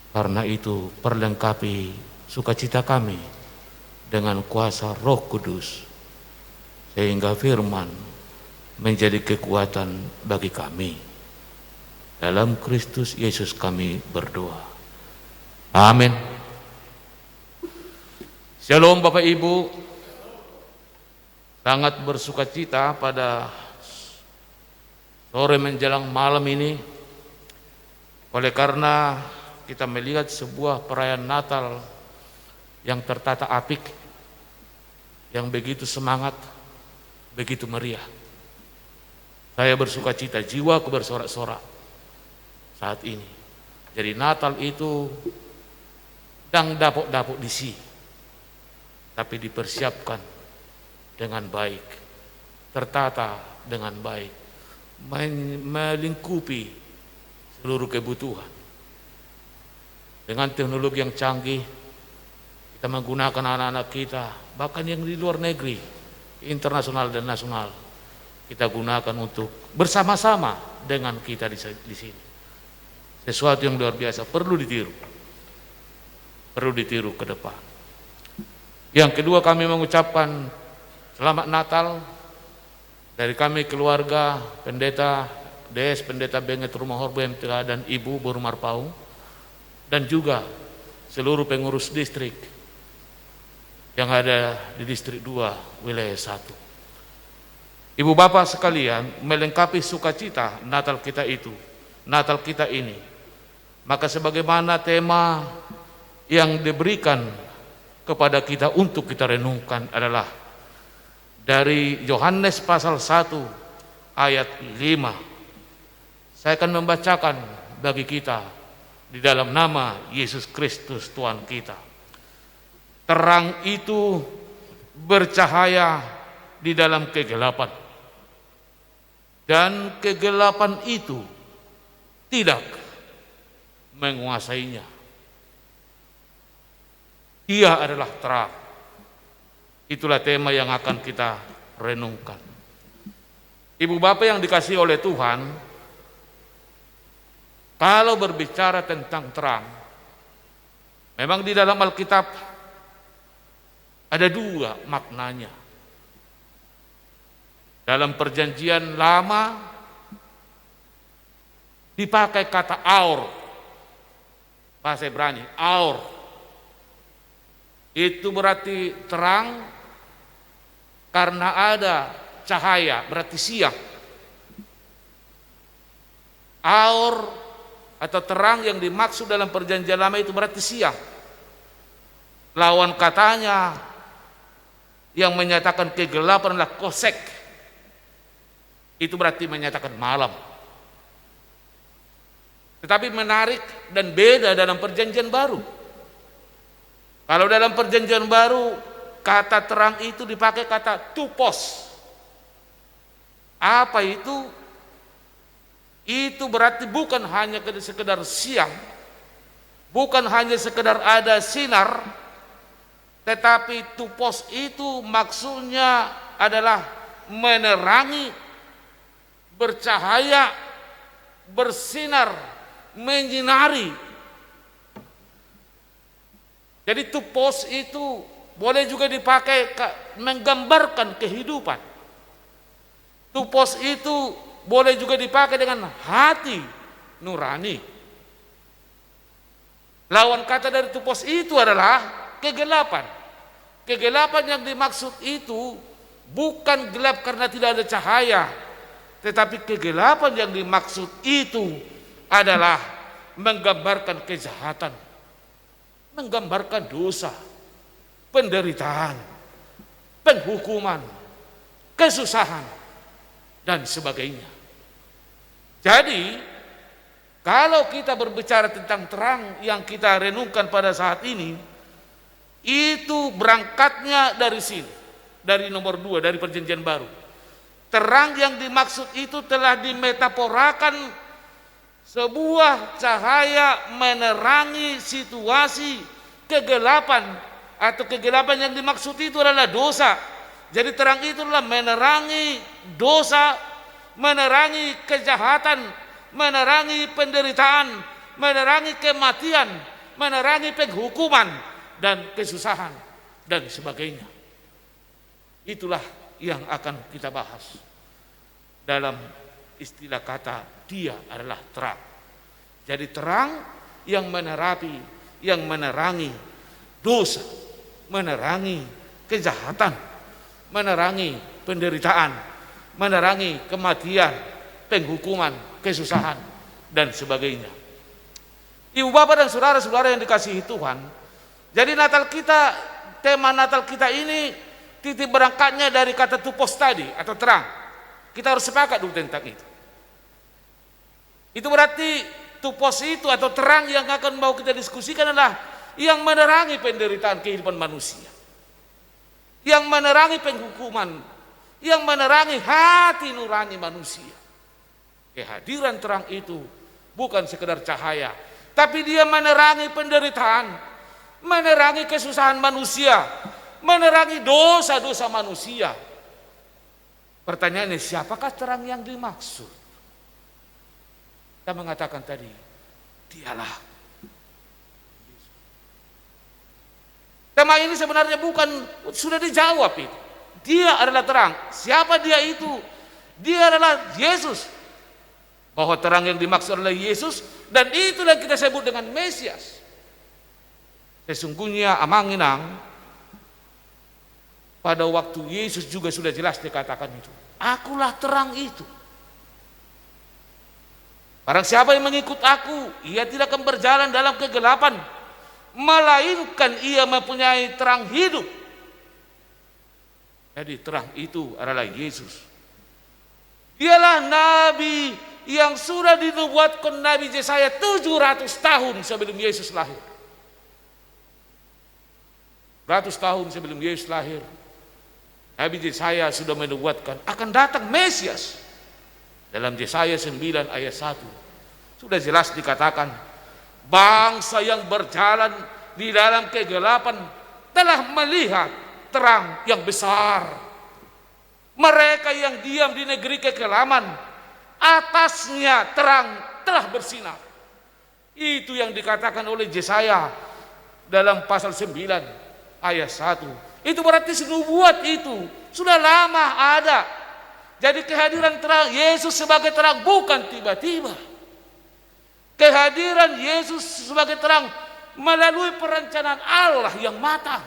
Karena itu perlengkapi sukacita kami dengan kuasa Roh Kudus, sehingga firman menjadi kekuatan bagi kami. Dalam Kristus Yesus kami berdoa. Amin. Shalom Bapak Ibu, sangat bersukacita pada sore menjelang malam ini, oleh karena kita melihat sebuah perayaan Natal yang tertata apik, yang begitu semangat, begitu meriah. Saya bersukacita, jiwaku bersorak-sorak saat ini. Jadi Natal itu dang dapuk-dapuk disi, tapi dipersiapkan dengan baik, tertata dengan baik, melingkupi seluruh kebutuhan. Dengan teknologi yang canggih, kita menggunakan anak-anak kita, bahkan yang di luar negeri, internasional dan nasional, kita gunakan untuk bersama-sama dengan kita di sini. Sesuatu yang luar biasa, perlu ditiru ke depan. Yang kedua, kami mengucapkan selamat Natal dari kami keluarga Pendeta Des, Pendeta Benget Rumah Horbo MTA dan Ibu Borumar Paung, dan juga seluruh pengurus distrik yang ada di distrik 2 wilayah 1. Ibu bapak sekalian, melengkapi sukacita Natal kita itu, Natal kita ini, maka sebagaimana tema yang diberikan kepada kita untuk kita renungkan adalah dari Yohanes pasal 1 ayat 5. Saya akan membacakan bagi kita di dalam nama Yesus Kristus Tuhan kita. Terang itu bercahaya di dalam kegelapan, dan kegelapan itu tidak menguasainya. Dia adalah terang. Itulah tema yang akan kita renungkan. Ibu bapak yang dikasihi oleh Tuhan, kalau berbicara tentang terang, memang di dalam Alkitab ada dua maknanya. Dalam perjanjian lama dipakai kata aur, bahasa Ibrani, aur. Itu berarti terang karena ada cahaya, berarti siang. Aur atau terang yang dimaksud dalam perjanjian lama itu berarti siang. Lawan katanya yang menyatakan kegelapan adalah kosek. Itu berarti menyatakan malam. Tetapi menarik dan beda dalam perjanjian baru. Kalau dalam perjanjian baru, kata terang itu dipakai kata tupos. Apa itu? Itu berarti bukan hanya sekedar siang, bukan hanya sekedar ada sinar, tetapi tupos itu maksudnya adalah menerangi, bercahaya, bersinar, menyinari. Jadi tupos itu boleh juga dipakai menggambarkan kehidupan. Tupos itu boleh juga dipakai dengan hati nurani. Lawan kata dari tupos itu adalah kegelapan. Kegelapan yang dimaksud itu bukan gelap karena tidak ada cahaya, tetapi kegelapan yang dimaksud itu adalah menggambarkan kejahatan, menggambarkan dosa, penderitaan, penghukuman, kesusahan, dan sebagainya. Jadi, kalau kita berbicara tentang terang yang kita renungkan pada saat ini, itu berangkatnya dari sini, dari nomor 2, dari perjanjian baru. Terang yang dimaksud itu telah dimetaforakan sebuah cahaya menerangi situasi kegelapan, atau kegelapan yang dimaksud itu adalah dosa. Jadi terang itu adalah menerangi dosa, menerangi kejahatan, menerangi penderitaan, menerangi kematian, menerangi penghukuman dan kesusahan dan sebagainya. Itulah yang akan kita bahas dalam istilah kata dia adalah terang. Jadi terang yang menerapi, yang menerangi dosa, menerangi kejahatan, menerangi penderitaan, menerangi kematian, penghukuman, kesusahan, dan sebagainya. Ibu bapak dan saudara-saudara yang dikasihi Tuhan, jadi Natal kita, tema Natal kita ini titik berangkatnya dari kata tupos tadi atau terang. Kita harus sepakat dulu tentang itu. Itu berarti tupos itu atau terang yang akan mau kita diskusikan adalah yang menerangi penderitaan kehidupan manusia, yang menerangi penghukuman, yang menerangi hati nurani manusia. Kehadiran terang itu bukan sekedar cahaya, tapi dia menerangi penderitaan, menerangi kesusahan manusia, menerangi dosa-dosa manusia. Pertanyaannya, siapakah terang yang dimaksud? Kita mengatakan tadi, dialah. Tema ini sebenarnya bukan, sudah dijawab itu. Dia adalah terang. Siapa dia itu? Dia adalah Yesus. Bahwa terang yang dimaksud adalah Yesus, dan itulah yang kita sebut dengan Mesias. Sesungguhnya amanginang, pada waktu Yesus juga sudah jelas dikatakan itu. Akulah terang itu. Barang siapa yang mengikut aku, ia tidak akan berjalan dalam kegelapan, melainkan ia mempunyai terang hidup. Jadi terang itu adalah Yesus. Dialah Nabi yang sudah dinubuatkan Nabi Yesaya 700 tahun sebelum Yesus lahir. 100 tahun sebelum Yesus lahir, Nabi Yesaya sudah menubuatkan akan datang Mesias. Dalam Yesaya 9 ayat 1 sudah jelas dikatakan, bangsa yang berjalan di dalam kegelapan telah melihat terang yang besar. Mereka yang diam di negeri kekelaman, atasnya terang telah bersinar. Itu yang dikatakan oleh Yesaya dalam pasal 9 ayat 1. Itu berarti nubuat itu sudah lama ada. Jadi kehadiran terang Yesus sebagai terang bukan tiba-tiba. Kehadiran Yesus sebagai terang melalui perencanaan Allah yang matang.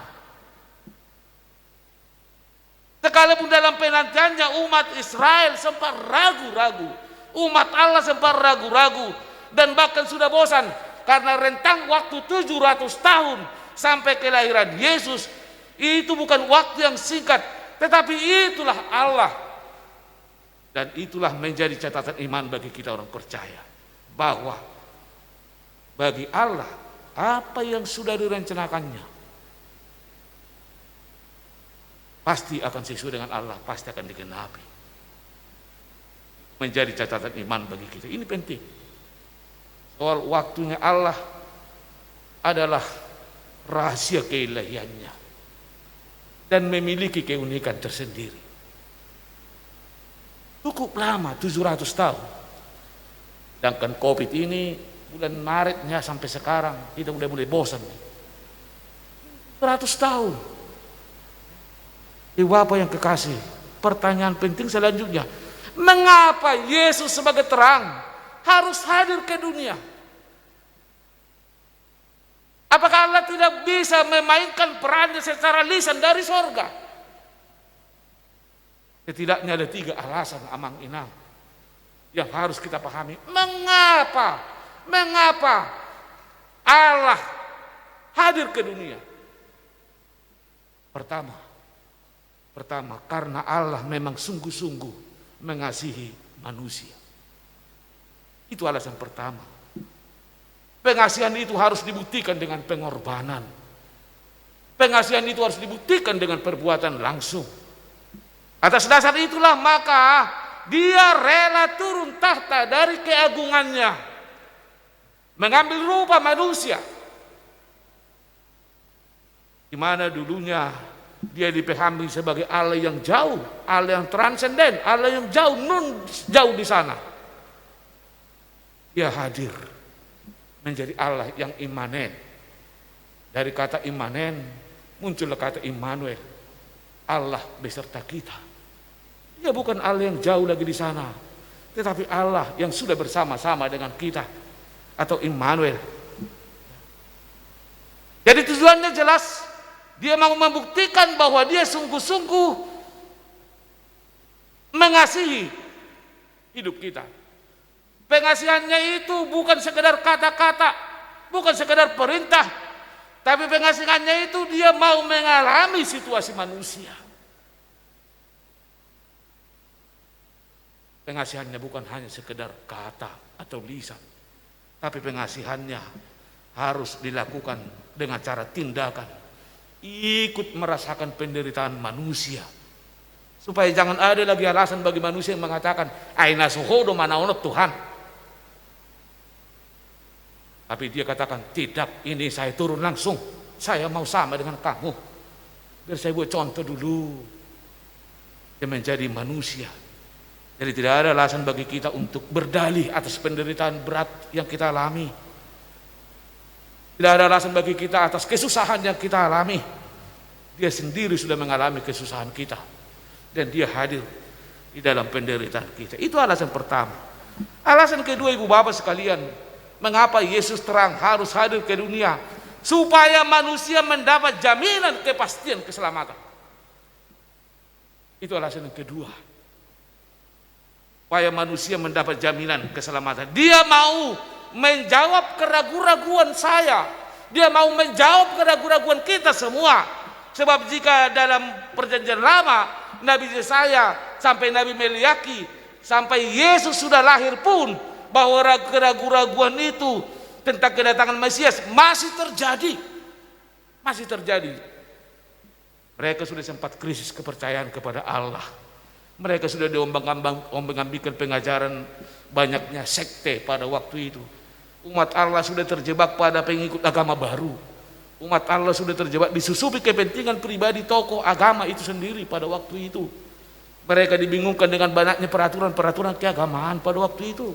Sekalipun dalam penantiannya umat Israel sempat ragu-ragu, umat Allah sempat ragu-ragu, dan bahkan sudah bosan karena rentang waktu 700 tahun sampai kelahiran Yesus itu bukan waktu yang singkat, tetapi itulah Allah. Dan itulah menjadi catatan iman bagi kita orang percaya, bahwa bagi Allah apa yang sudah direncanakannya pasti akan sesuai dengan Allah, pasti akan digenapi. Menjadi catatan iman bagi kita. Ini penting. Soal waktunya Allah adalah rahasia keilahiannya dan memiliki keunikan tersendiri. Cukup lama, 700 tahun. Sedangkan COVID ini bulan Maretnya sampai sekarang kita udah mulai bosan. 100 tahun. Ibu apa yang kekasih? Pertanyaan penting selanjutnya, mengapa Yesus sebagai terang harus hadir ke dunia? Apakah Allah tidak bisa memainkan perannya secara lisan dari sorga? Setidaknya ada 3 alasan amang inang yang harus kita pahami. Mengapa Allah hadir ke dunia? Pertama, karena Allah memang sungguh-sungguh mengasihi manusia. Itu alasan pertama. Pengasihan itu harus dibuktikan dengan pengorbanan. Pengasihan itu harus dibuktikan dengan perbuatan langsung. Atas dasar itulah maka dia rela turun tahta dari keagungannya, mengambil rupa manusia, di mana dulunya dia dipahami sebagai Allah yang jauh, Allah yang transenden, Allah yang jauh, jauh di sana. Dia hadir menjadi Allah yang imanen. Dari kata imanen muncullah kata Immanuel, Allah beserta kita. Dia bukan Allah yang jauh lagi di sana, tetapi Allah yang sudah bersama-sama dengan kita, atau Immanuel. Jadi tujuannya jelas, Dia mau membuktikan bahwa dia sungguh-sungguh mengasihi hidup kita. Pengasihannya itu bukan sekedar kata-kata, bukan sekedar perintah, tapi pengasihannya itu dia mau mengalami situasi manusia. Pengasihannya bukan hanya sekedar kata atau lisan, tapi pengasihannya harus dilakukan dengan cara tindakan, ikut merasakan penderitaan manusia, supaya jangan ada lagi alasan bagi manusia yang mengatakan aina suhodo manaonot Tuhan. Tapi dia katakan, tidak, ini saya turun langsung, saya mau sama dengan kamu. Biar saya buat contoh dulu. Dia menjadi manusia. Jadi tidak ada alasan bagi kita untuk berdalih atas penderitaan berat yang kita alami. Tidak ada alasan bagi kita atas kesusahan yang kita alami. Dia sendiri sudah mengalami kesusahan kita. Dan dia hadir di dalam penderitaan kita. Itu alasan pertama. Alasan kedua, ibu bapak sekalian, mengapa Yesus terang harus hadir ke dunia? Supaya manusia mendapat jaminan kepastian keselamatan. Itu alasan yang kedua. Supaya manusia mendapat jaminan keselamatan. Dia mau menjawab keraguan-raguan saya. Dia mau menjawab keraguan-raguan kita semua. Sebab jika dalam perjanjian lama, Nabi Yesaya sampai Nabi Meliaki, sampai Yesus sudah lahir pun, bahwa keraguan-raguan itu tentang kedatangan Mesias masih terjadi. Masih terjadi. Mereka sudah sempat krisis kepercayaan kepada Allah. Mereka sudah diombang-ambingkan pengajaran banyaknya sekte pada waktu itu. Umat Allah sudah terjebak pada pengikut agama baru. Umat Allah sudah terjebak disusupi kepentingan pribadi tokoh agama itu sendiri pada waktu itu. Mereka dibingungkan dengan banyaknya peraturan-peraturan keagamaan pada waktu itu.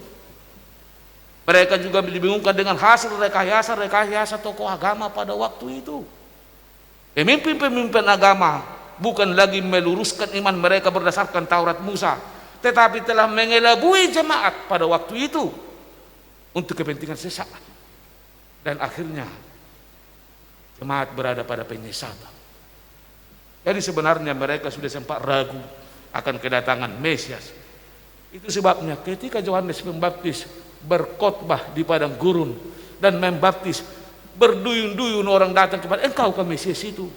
Mereka juga dibingungkan dengan hasil rekayasa tokoh agama pada waktu itu. Pemimpin-pemimpin agama bukan lagi meluruskan iman mereka berdasarkan Taurat Musa, tetapi telah mengelabui jemaat pada waktu itu untuk kepentingan sesaat. Dan akhirnya jemaat berada pada penyesatan. Jadi sebenarnya mereka sudah sempat ragu akan kedatangan Mesias. Itu sebabnya ketika Yohanes Pembaptis berkhotbah di padang gurun dan membaptis, berduyun-duyun orang datang kepada engkau ke Mesias itu.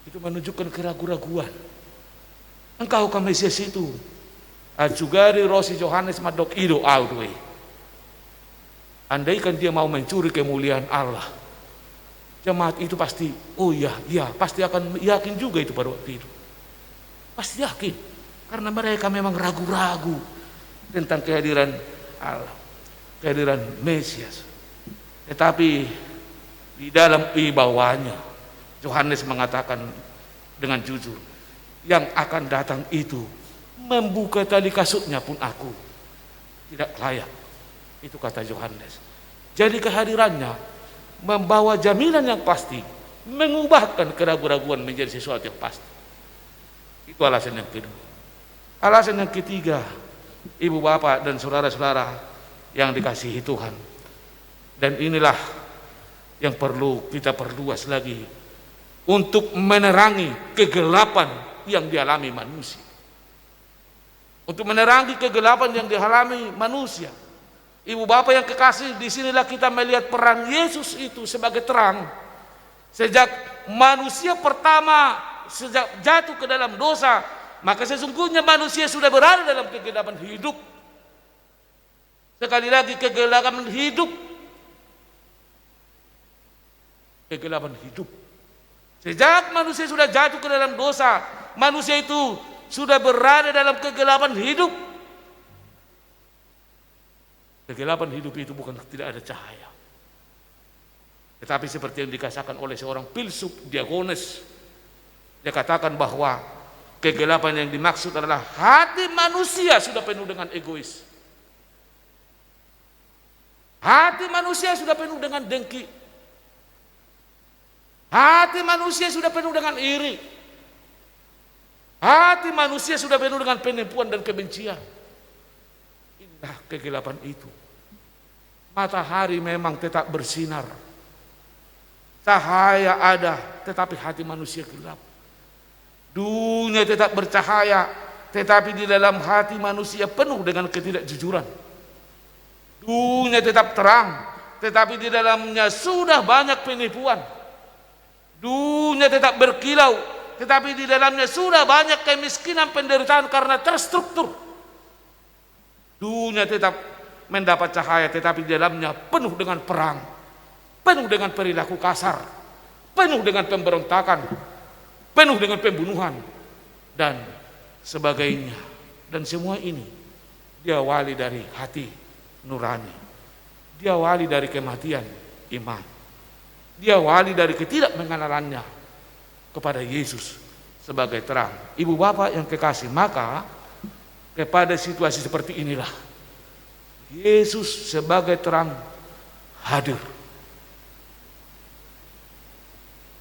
Itu menunjukkan keraguan-raguan. Engkau ke Mesias itu. Ajugari Rosi Yohanes Madok Ido Audwe. Andaikan dia mau mencuri kemuliaan Allah, jemaat itu pasti, oh iya, pasti akan yakin juga itu pada waktu itu. Pasti yakin, karena mereka memang ragu-ragu tentang kehadiran Allah, kehadiran Mesias. Tetapi di dalam wibawanya, Yohanes mengatakan dengan jujur, yang akan datang itu membuka tali kasutnya pun aku tidak layak. Itu kata Yohanes. Jadi kehadirannya membawa jaminan yang pasti, mengubahkan keraguan-raguan menjadi sesuatu yang pasti. Itu alasan yang kedua. Alasan yang ketiga, ibu bapak dan saudara-saudara yang dikasihi Tuhan, dan inilah yang perlu kita perluas lagi untuk menerangi kegelapan yang dialami manusia. Untuk menerangi kegelapan yang dialami manusia. Ibu bapak yang kekasih, disinilah kita melihat peran Yesus itu sebagai terang. Sejak manusia pertama, sejak jatuh ke dalam dosa, maka sesungguhnya manusia sudah berada dalam kegelapan hidup. Sekali lagi, kegelapan hidup. Kegelapan hidup. Sejak manusia sudah jatuh ke dalam dosa, manusia itu sudah berada dalam kegelapan hidup. Kegelapan hidup itu bukan tidak ada cahaya, tetapi seperti yang dikatakan oleh seorang filsuf Diagones, dia katakan bahwa kegelapan yang dimaksud adalah hati manusia sudah penuh dengan egois. Hati manusia sudah penuh dengan dengki. Hati manusia sudah penuh dengan iri. Hati manusia sudah penuh dengan penipuan dan kebencian. Inilah kegelapan itu. Matahari memang tetap bersinar. Cahaya ada, tetapi hati manusia gelap. Dunia tetap bercahaya, tetapi di dalam hati manusia penuh dengan ketidakjujuran. Dunia tetap terang, tetapi di dalamnya sudah banyak penipuan. Dunia tetap berkilau, tetapi di dalamnya sudah banyak kemiskinan, penderitaan karena terstruktur. Dunia tetap mendapat cahaya, tetapi di dalamnya penuh dengan perang, penuh dengan perilaku kasar, penuh dengan pemberontakan, penuh dengan pembunuhan, dan sebagainya. Dan semua ini diawali dari hati nurani, diawali dari kematian iman, diawali dari ketidakmengenalannya kepada Yesus sebagai terang. Ibu bapak yang kekasih, maka kepada situasi seperti inilah Yesus sebagai terang hadir.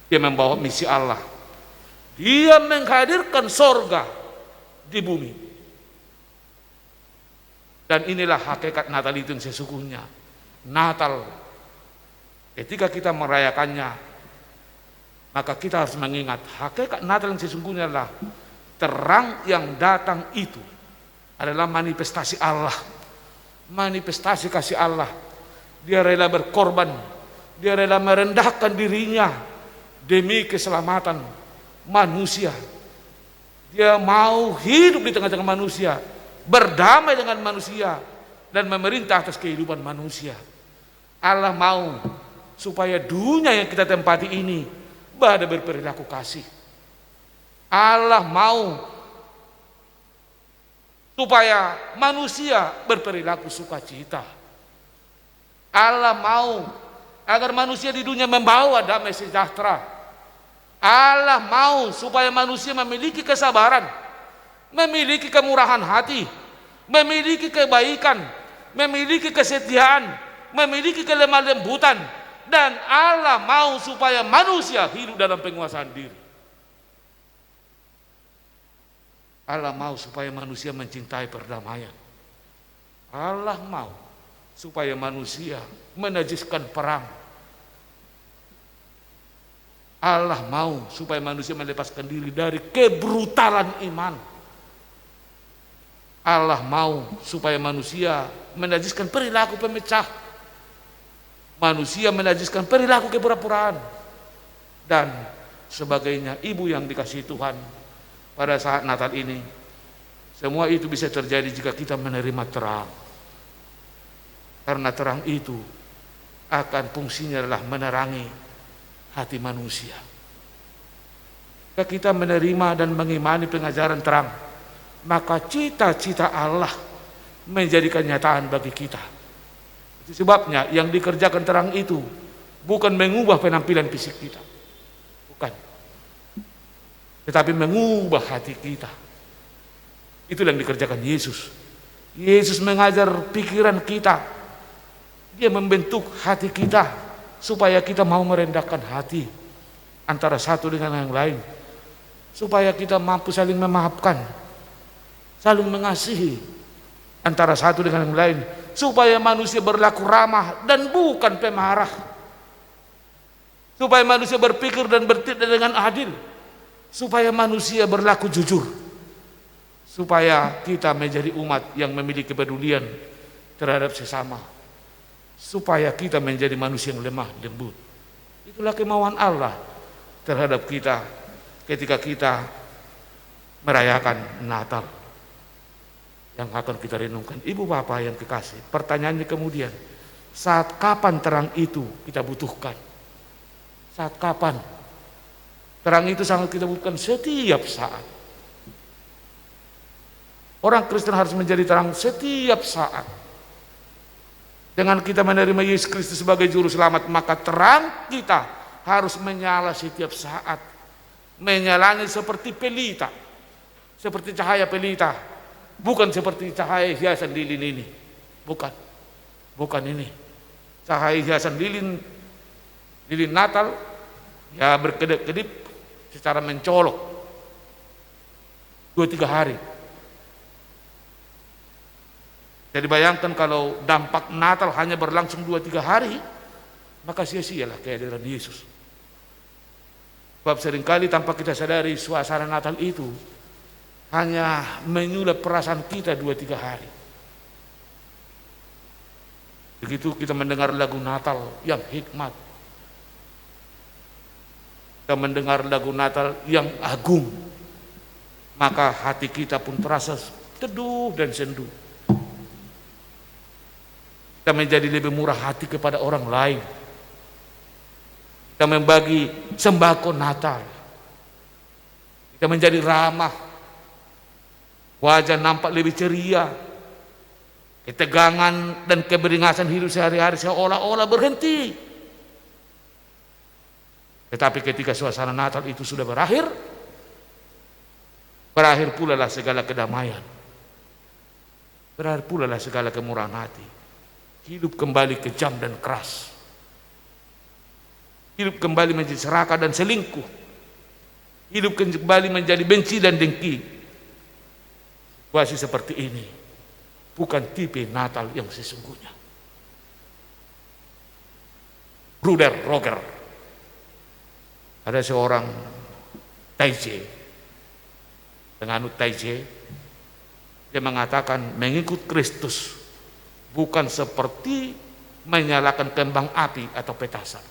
Dia membawa misi Allah. Dia menghadirkan sorga di bumi. Dan inilah hakikat Natal itu yang sesungguhnya. Natal, ketika kita merayakannya, maka kita harus mengingat hakikat Natal yang sesungguhnya adalah terang yang datang itu adalah manifestasi Allah, manifestasi kasih Allah. Dia rela berkorban, dia rela merendahkan dirinya demi keselamatan manusia. Dia mau hidup di tengah-tengah manusia, berdamai dengan manusia, dan memerintah atas kehidupan manusia. Allah mau supaya dunia yang kita tempati ini pada berperilaku kasih. Allah mau supaya manusia berperilaku sukacita. Allah mau agar manusia di dunia membawa damai sejahtera. Allah mau supaya manusia memiliki kesabaran, memiliki kemurahan hati, memiliki kebaikan, memiliki kesetiaan, memiliki kelemah lembutan. Dan Allah mau supaya manusia hidup dalam penguasaan diri. Allah mau supaya manusia mencintai perdamaian. Allah mau supaya manusia menajiskan perang. Allah mau supaya manusia melepaskan diri dari kebrutalan iman. Allah mau supaya manusia menajiskan perilaku pemecah. Manusia menajiskan perilaku kepura-puraan dan sebagainya. Ibu yang dikasihi Tuhan, pada saat Natal ini semua itu bisa terjadi jika kita menerima terang. Karena terang itu akan fungsinya adalah menerangi hati manusia. Jika kita menerima dan mengimani pengajaran terang, maka cita-cita Allah menjadi kenyataan bagi kita. Itu sebabnya yang dikerjakan terang itu bukan mengubah penampilan fisik kita, bukan, tetapi mengubah hati kita. Itulah yang dikerjakan Yesus. Yesus mengajar pikiran kita, dia membentuk hati kita supaya kita mau merendahkan hati antara satu dengan yang lain, supaya kita mampu saling memaafkan, saling mengasihi antara satu dengan yang lain, supaya manusia berlaku ramah dan bukan pemarah, supaya manusia berpikir dan bertindak dengan adil, supaya manusia berlaku jujur, supaya kita menjadi umat yang memiliki kepedulian terhadap sesama, supaya kita menjadi manusia yang lemah lembut. Itulah kemauan Allah terhadap kita ketika kita merayakan Natal yang akan kita renungkan. Ibu bapak yang kekasih, pertanyaannya kemudian, saat kapan terang itu kita butuhkan? Saat kapan? Terang itu sangat kita butuhkan setiap saat. Orang Kristen harus menjadi terang setiap saat. Dengan kita menerima Yesus Kristus sebagai juru selamat, maka terang kita harus menyala setiap saat. Menyalanya seperti pelita, seperti cahaya pelita. Bukan seperti cahaya hiasan lilin ini. Bukan ini. Cahaya hiasan lilin Natal ya berkedip-kedip secara mencolok 2-3 hari. Jadi bayangkan kalau dampak Natal hanya berlangsung 2-3 hari, maka sia-sialah kehadiran Yesus. Sebab seringkali tanpa kita sadari suasana Natal itu hanya menyulap perasaan kita 2-3 hari. Begitu kita mendengar lagu Natal yang hikmat, kita mendengar lagu Natal yang agung, maka hati kita pun terasa teduh dan sendu. Kita menjadi lebih murah hati kepada orang lain. Kita membagi sembako Natal. Kita menjadi ramah. Wajah nampak lebih ceria. Ketegangan dan keberingasan hidup sehari-hari seolah-olah berhenti. Tetapi ketika suasana Natal itu sudah berakhir pula lah segala kedamaian. Berakhir pula lah segala kemurahan hati. Hidup kembali kejam dan keras. Hidup kembali menjadi serakah dan selingkuh. Hidup kembali menjadi benci dan dengki. Situasi seperti ini bukan tipe Natal yang sesungguhnya. Bruder Roger, ada seorang Taizé, penganut Taizé, dia mengatakan mengikut Kristus bukan seperti menyalakan kembang api atau petasan.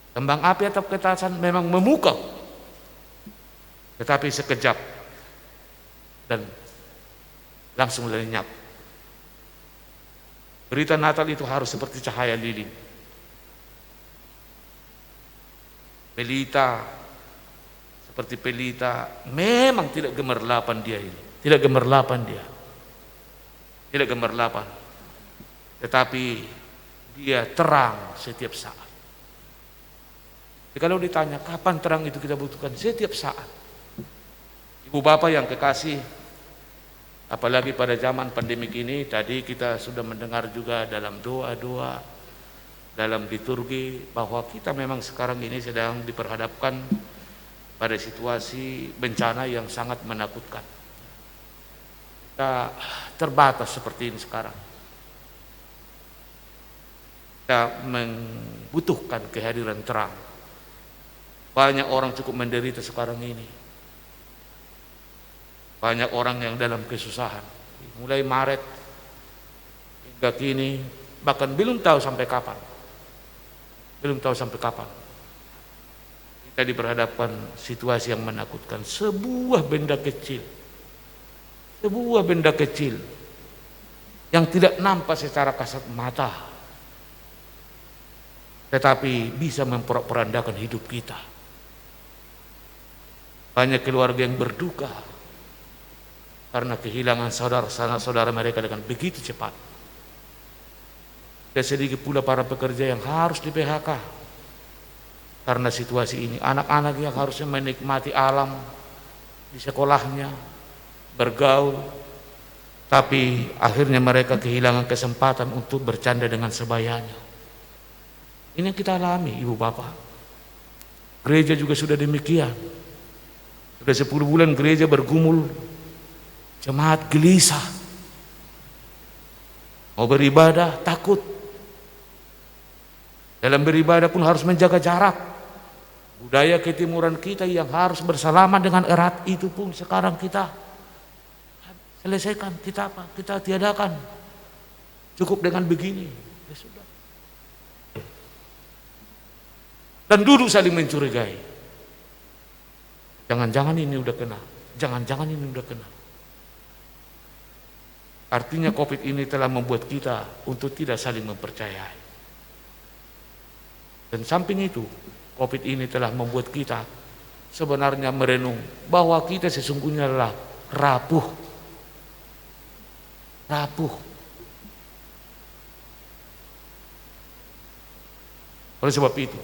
Kembang api atau petasan memang memukau, tetapi sekejap dan langsung lenyap. Berita Natal itu harus seperti cahaya lilin. Pelita, seperti pelita, memang tidak gemerlapan dia ini. Tidak gemerlapan dia. Tidak gemerlapan. Tetapi dia terang setiap saat. Jadi kalau ditanya kapan terang itu kita butuhkan, setiap saat. Ibu bapak yang kekasih, apalagi pada zaman pandemik ini, tadi kita sudah mendengar juga dalam doa-doa, dalam liturgi, bahwa kita memang sekarang ini sedang diperhadapkan pada situasi bencana yang sangat menakutkan. Kita terbatas seperti ini sekarang. Kita membutuhkan kehadiran terang. Banyak orang cukup menderita sekarang ini. Banyak orang yang dalam kesusahan. Mulai Maret hingga kini, bahkan belum tahu sampai kapan. Belum tahu sampai kapan. Kita diperhadapkan situasi yang menakutkan. Sebuah benda kecil yang tidak nampak secara kasat mata, tetapi bisa memporak-porandakan hidup kita. Banyak keluarga yang berduka karena kehilangan saudara-saudara mereka dengan begitu cepat. Dan sedikit pula para pekerja yang harus di PHK karena situasi ini. Anak-anak yang harusnya menikmati alam di sekolahnya, bergaul, tapi akhirnya mereka kehilangan kesempatan untuk bercanda dengan sebayanya. Ini yang kita alami, ibu bapak. Gereja juga sudah demikian. Sudah 10 bulan gereja bergumul, jemaat gelisah, mau beribadah takut. Dalam beribadah pun harus menjaga jarak. Budaya ketimuran kita yang harus bersalaman dengan erat itu pun sekarang kita selesaikan, kita apa? Kita tiadakan. Cukup dengan begini, ya sudah. Dan duduk saling mencurigai. Jangan-jangan ini udah kena. Jangan-jangan ini udah kena. Artinya COVID ini telah membuat kita untuk tidak saling mempercayai. Dan samping itu, COVID ini telah membuat kita sebenarnya merenung bahwa kita sesungguhnya adalah rapuh. Oleh sebab itu,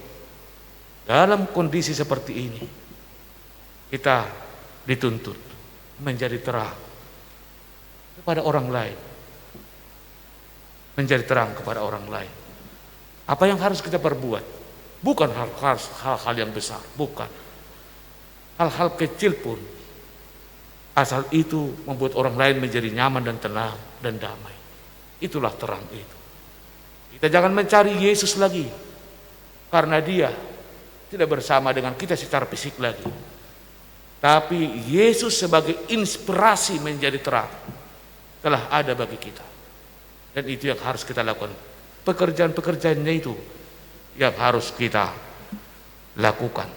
dalam kondisi seperti ini, kita dituntut menjadi terang kepada orang lain. Menjadi terang kepada orang lain. Apa yang harus kita perbuat? Bukan hal-hal yang besar, bukan. Hal-hal kecil pun, asal itu membuat orang lain menjadi nyaman dan tenang dan damai. Itulah terang itu. Kita jangan mencari Yesus lagi. karena dia tidak bersama dengan kita secara fisik lagi. Tapi Yesus sebagai inspirasi menjadi terang telah ada bagi kita. Dan itu yang harus kita lakukan. Pekerjaan-pekerjaannya itu yang harus kita lakukan.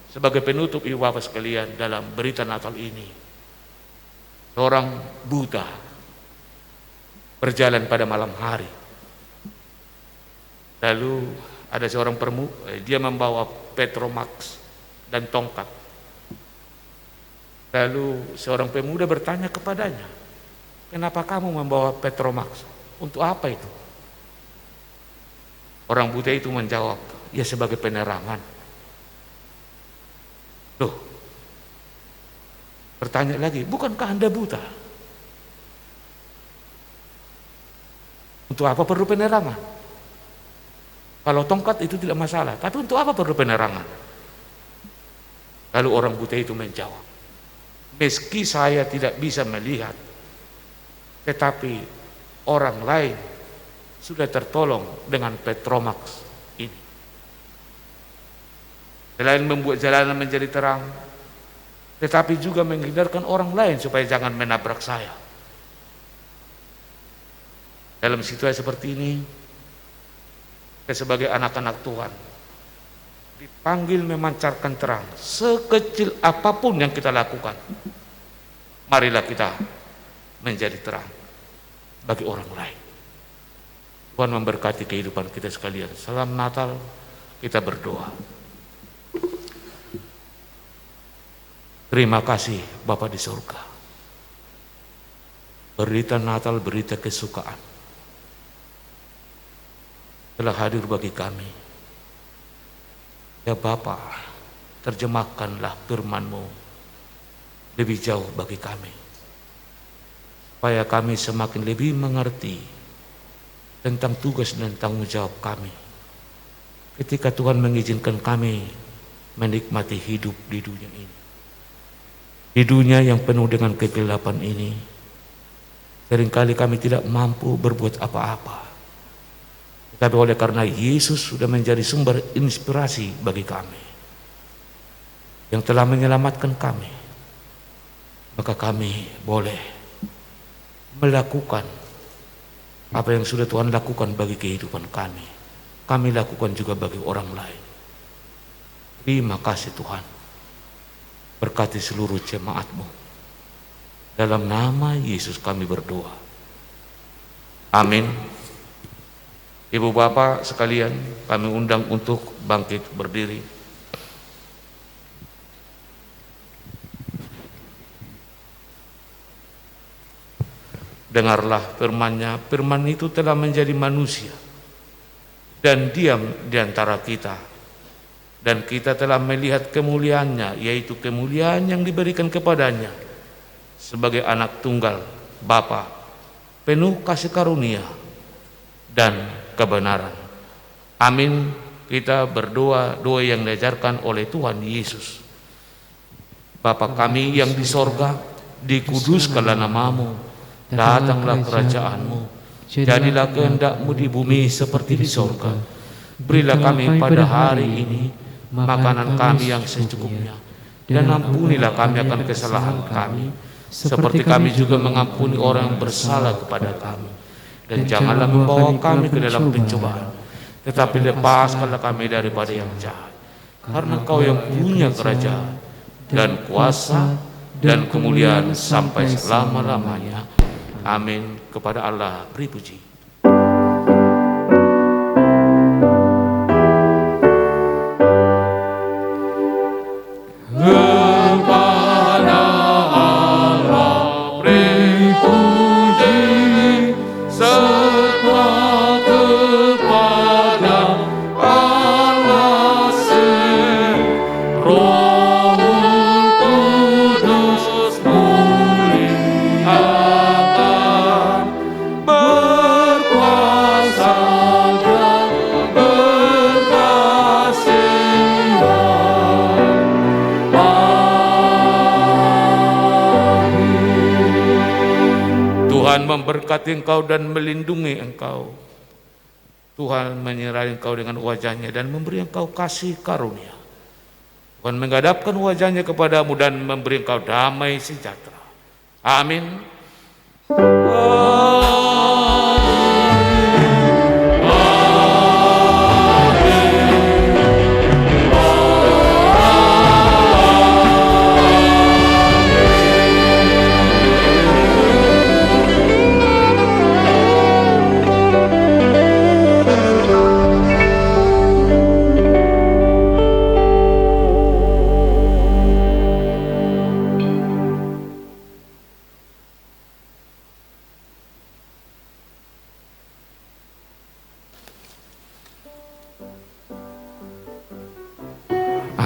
Sebagai penutup Ibu Bapak sekalian, dalam berita Natal ini, seorang buta berjalan pada malam hari. Lalu ada seorang dia membawa Petromax dan tongkat. Lalu seorang pemuda bertanya kepadanya, "Kenapa kamu membawa Petromax? Untuk apa itu?" Orang buta itu menjawab, "Ya sebagai penerangan." Loh, bertanya lagi, "Bukankah Anda buta? Untuk apa perlu penerangan? Kalau tongkat itu tidak masalah, tapi untuk apa perlu penerangan?" Lalu orang buta itu menjawab, "Meski saya tidak bisa melihat, tetapi orang lain sudah tertolong dengan Petromax ini. Selain membuat jalanan menjadi terang, tetapi juga menghindarkan orang lain supaya jangan menabrak saya." Dalam situasi seperti ini, kita sebagai anak-anak Tuhan dipanggil memancarkan terang sekecil apapun yang kita lakukan. Marilah kita menjadi terang bagi orang lain. Tuhan memberkati kehidupan kita sekalian. Salam Natal, kita berdoa. Terima kasih Bapa di surga. Berita Natal, berita kesukaan telah hadir bagi kami. Ya Bapa, terjemahkanlah firman-Mu lebih jauh bagi kami, supaya kami semakin lebih mengerti tentang tugas dan tanggung jawab kami ketika Tuhan mengizinkan kami menikmati hidup di dunia ini. Di dunia yang penuh dengan kegelapan ini, seringkali kami tidak mampu berbuat apa-apa. Tapi oleh karena Yesus sudah menjadi sumber inspirasi bagi kami, yang telah menyelamatkan kami, maka kami boleh melakukan apa yang sudah Tuhan lakukan bagi kehidupan kami. Kami lakukan juga bagi orang lain. Terima kasih Tuhan. Berkati seluruh jemaat-Mu. Dalam nama Yesus kami berdoa. Amin. Ibu Bapak sekalian, kami undang untuk bangkit berdiri. Dengarlah firman-Nya. Firman itu telah menjadi manusia dan diam di antara kita. Dan kita telah melihat kemuliaannya, yaitu kemuliaan yang diberikan kepadanya sebagai anak tunggal Bapa, penuh kasih karunia dan kebenaran. Amin. Kita berdoa doa yang diajarkan oleh Tuhan Yesus. Bapa kami yang di sorga, dikuduskanlah nama-Mu, datanglah kerajaan-Mu, jadilah kehendak-Mu di bumi seperti di sorga. Berilah kami pada hari ini makanan kami yang secukupnya, dan ampunilah kami akan kesalahan kami, seperti kami juga mengampuni orang yang bersalah kepada kami. Dan janganlah membawa kami ke dalam pencobaan, tetapi lepaskanlah kami daripada yang jahat. Karena Engkau yang punya kerajaan dan kuasa dan kemuliaan sampai selama-lamanya. Amin. Kepada Allah beri puji. Tuhan memberkati engkau dan melindungi engkau. Tuhan menyerahi engkau dengan wajahnya dan memberi engkau kasih karunia. Tuhan menghadapkan wajahnya kepadamu dan memberi engkau damai sejahtera. Amin.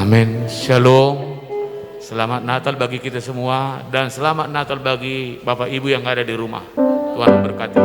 Amin. Shalom. Selamat Natal bagi kita semua dan selamat Natal bagi Bapak Ibu yang ada di rumah. Tuhan memberkati.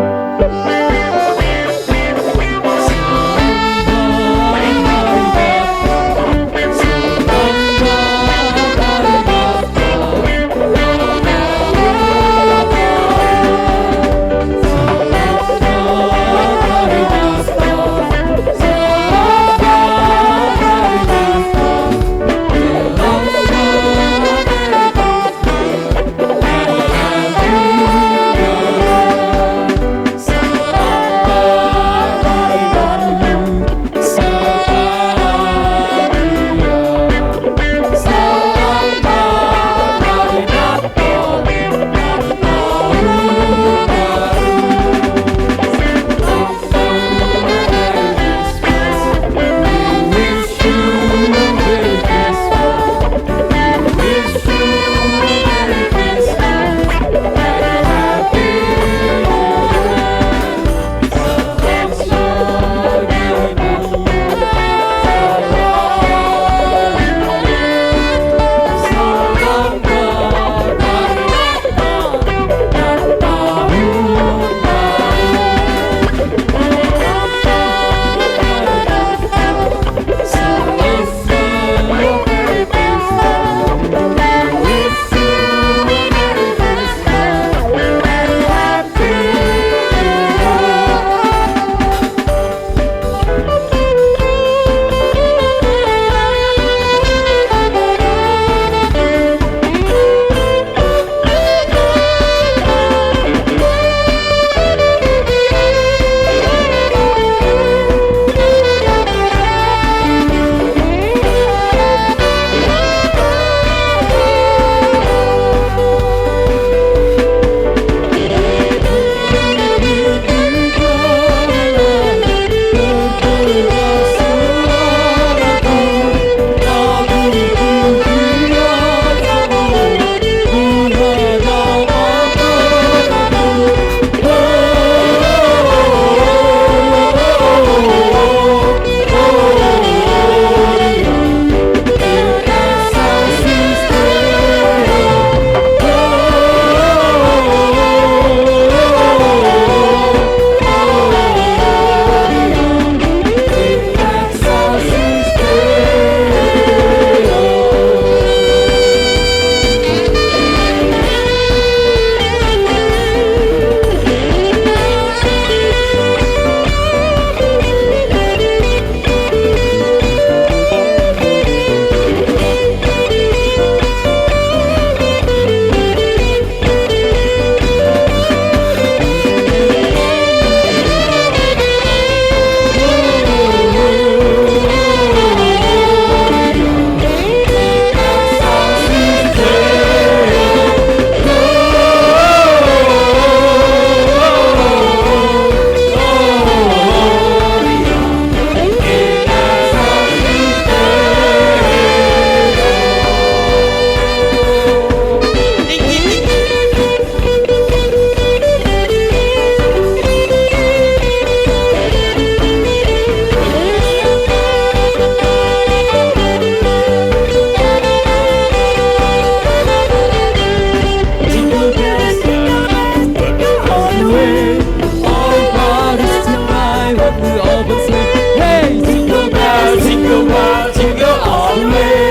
Hey, jingle bells, jingle all the way.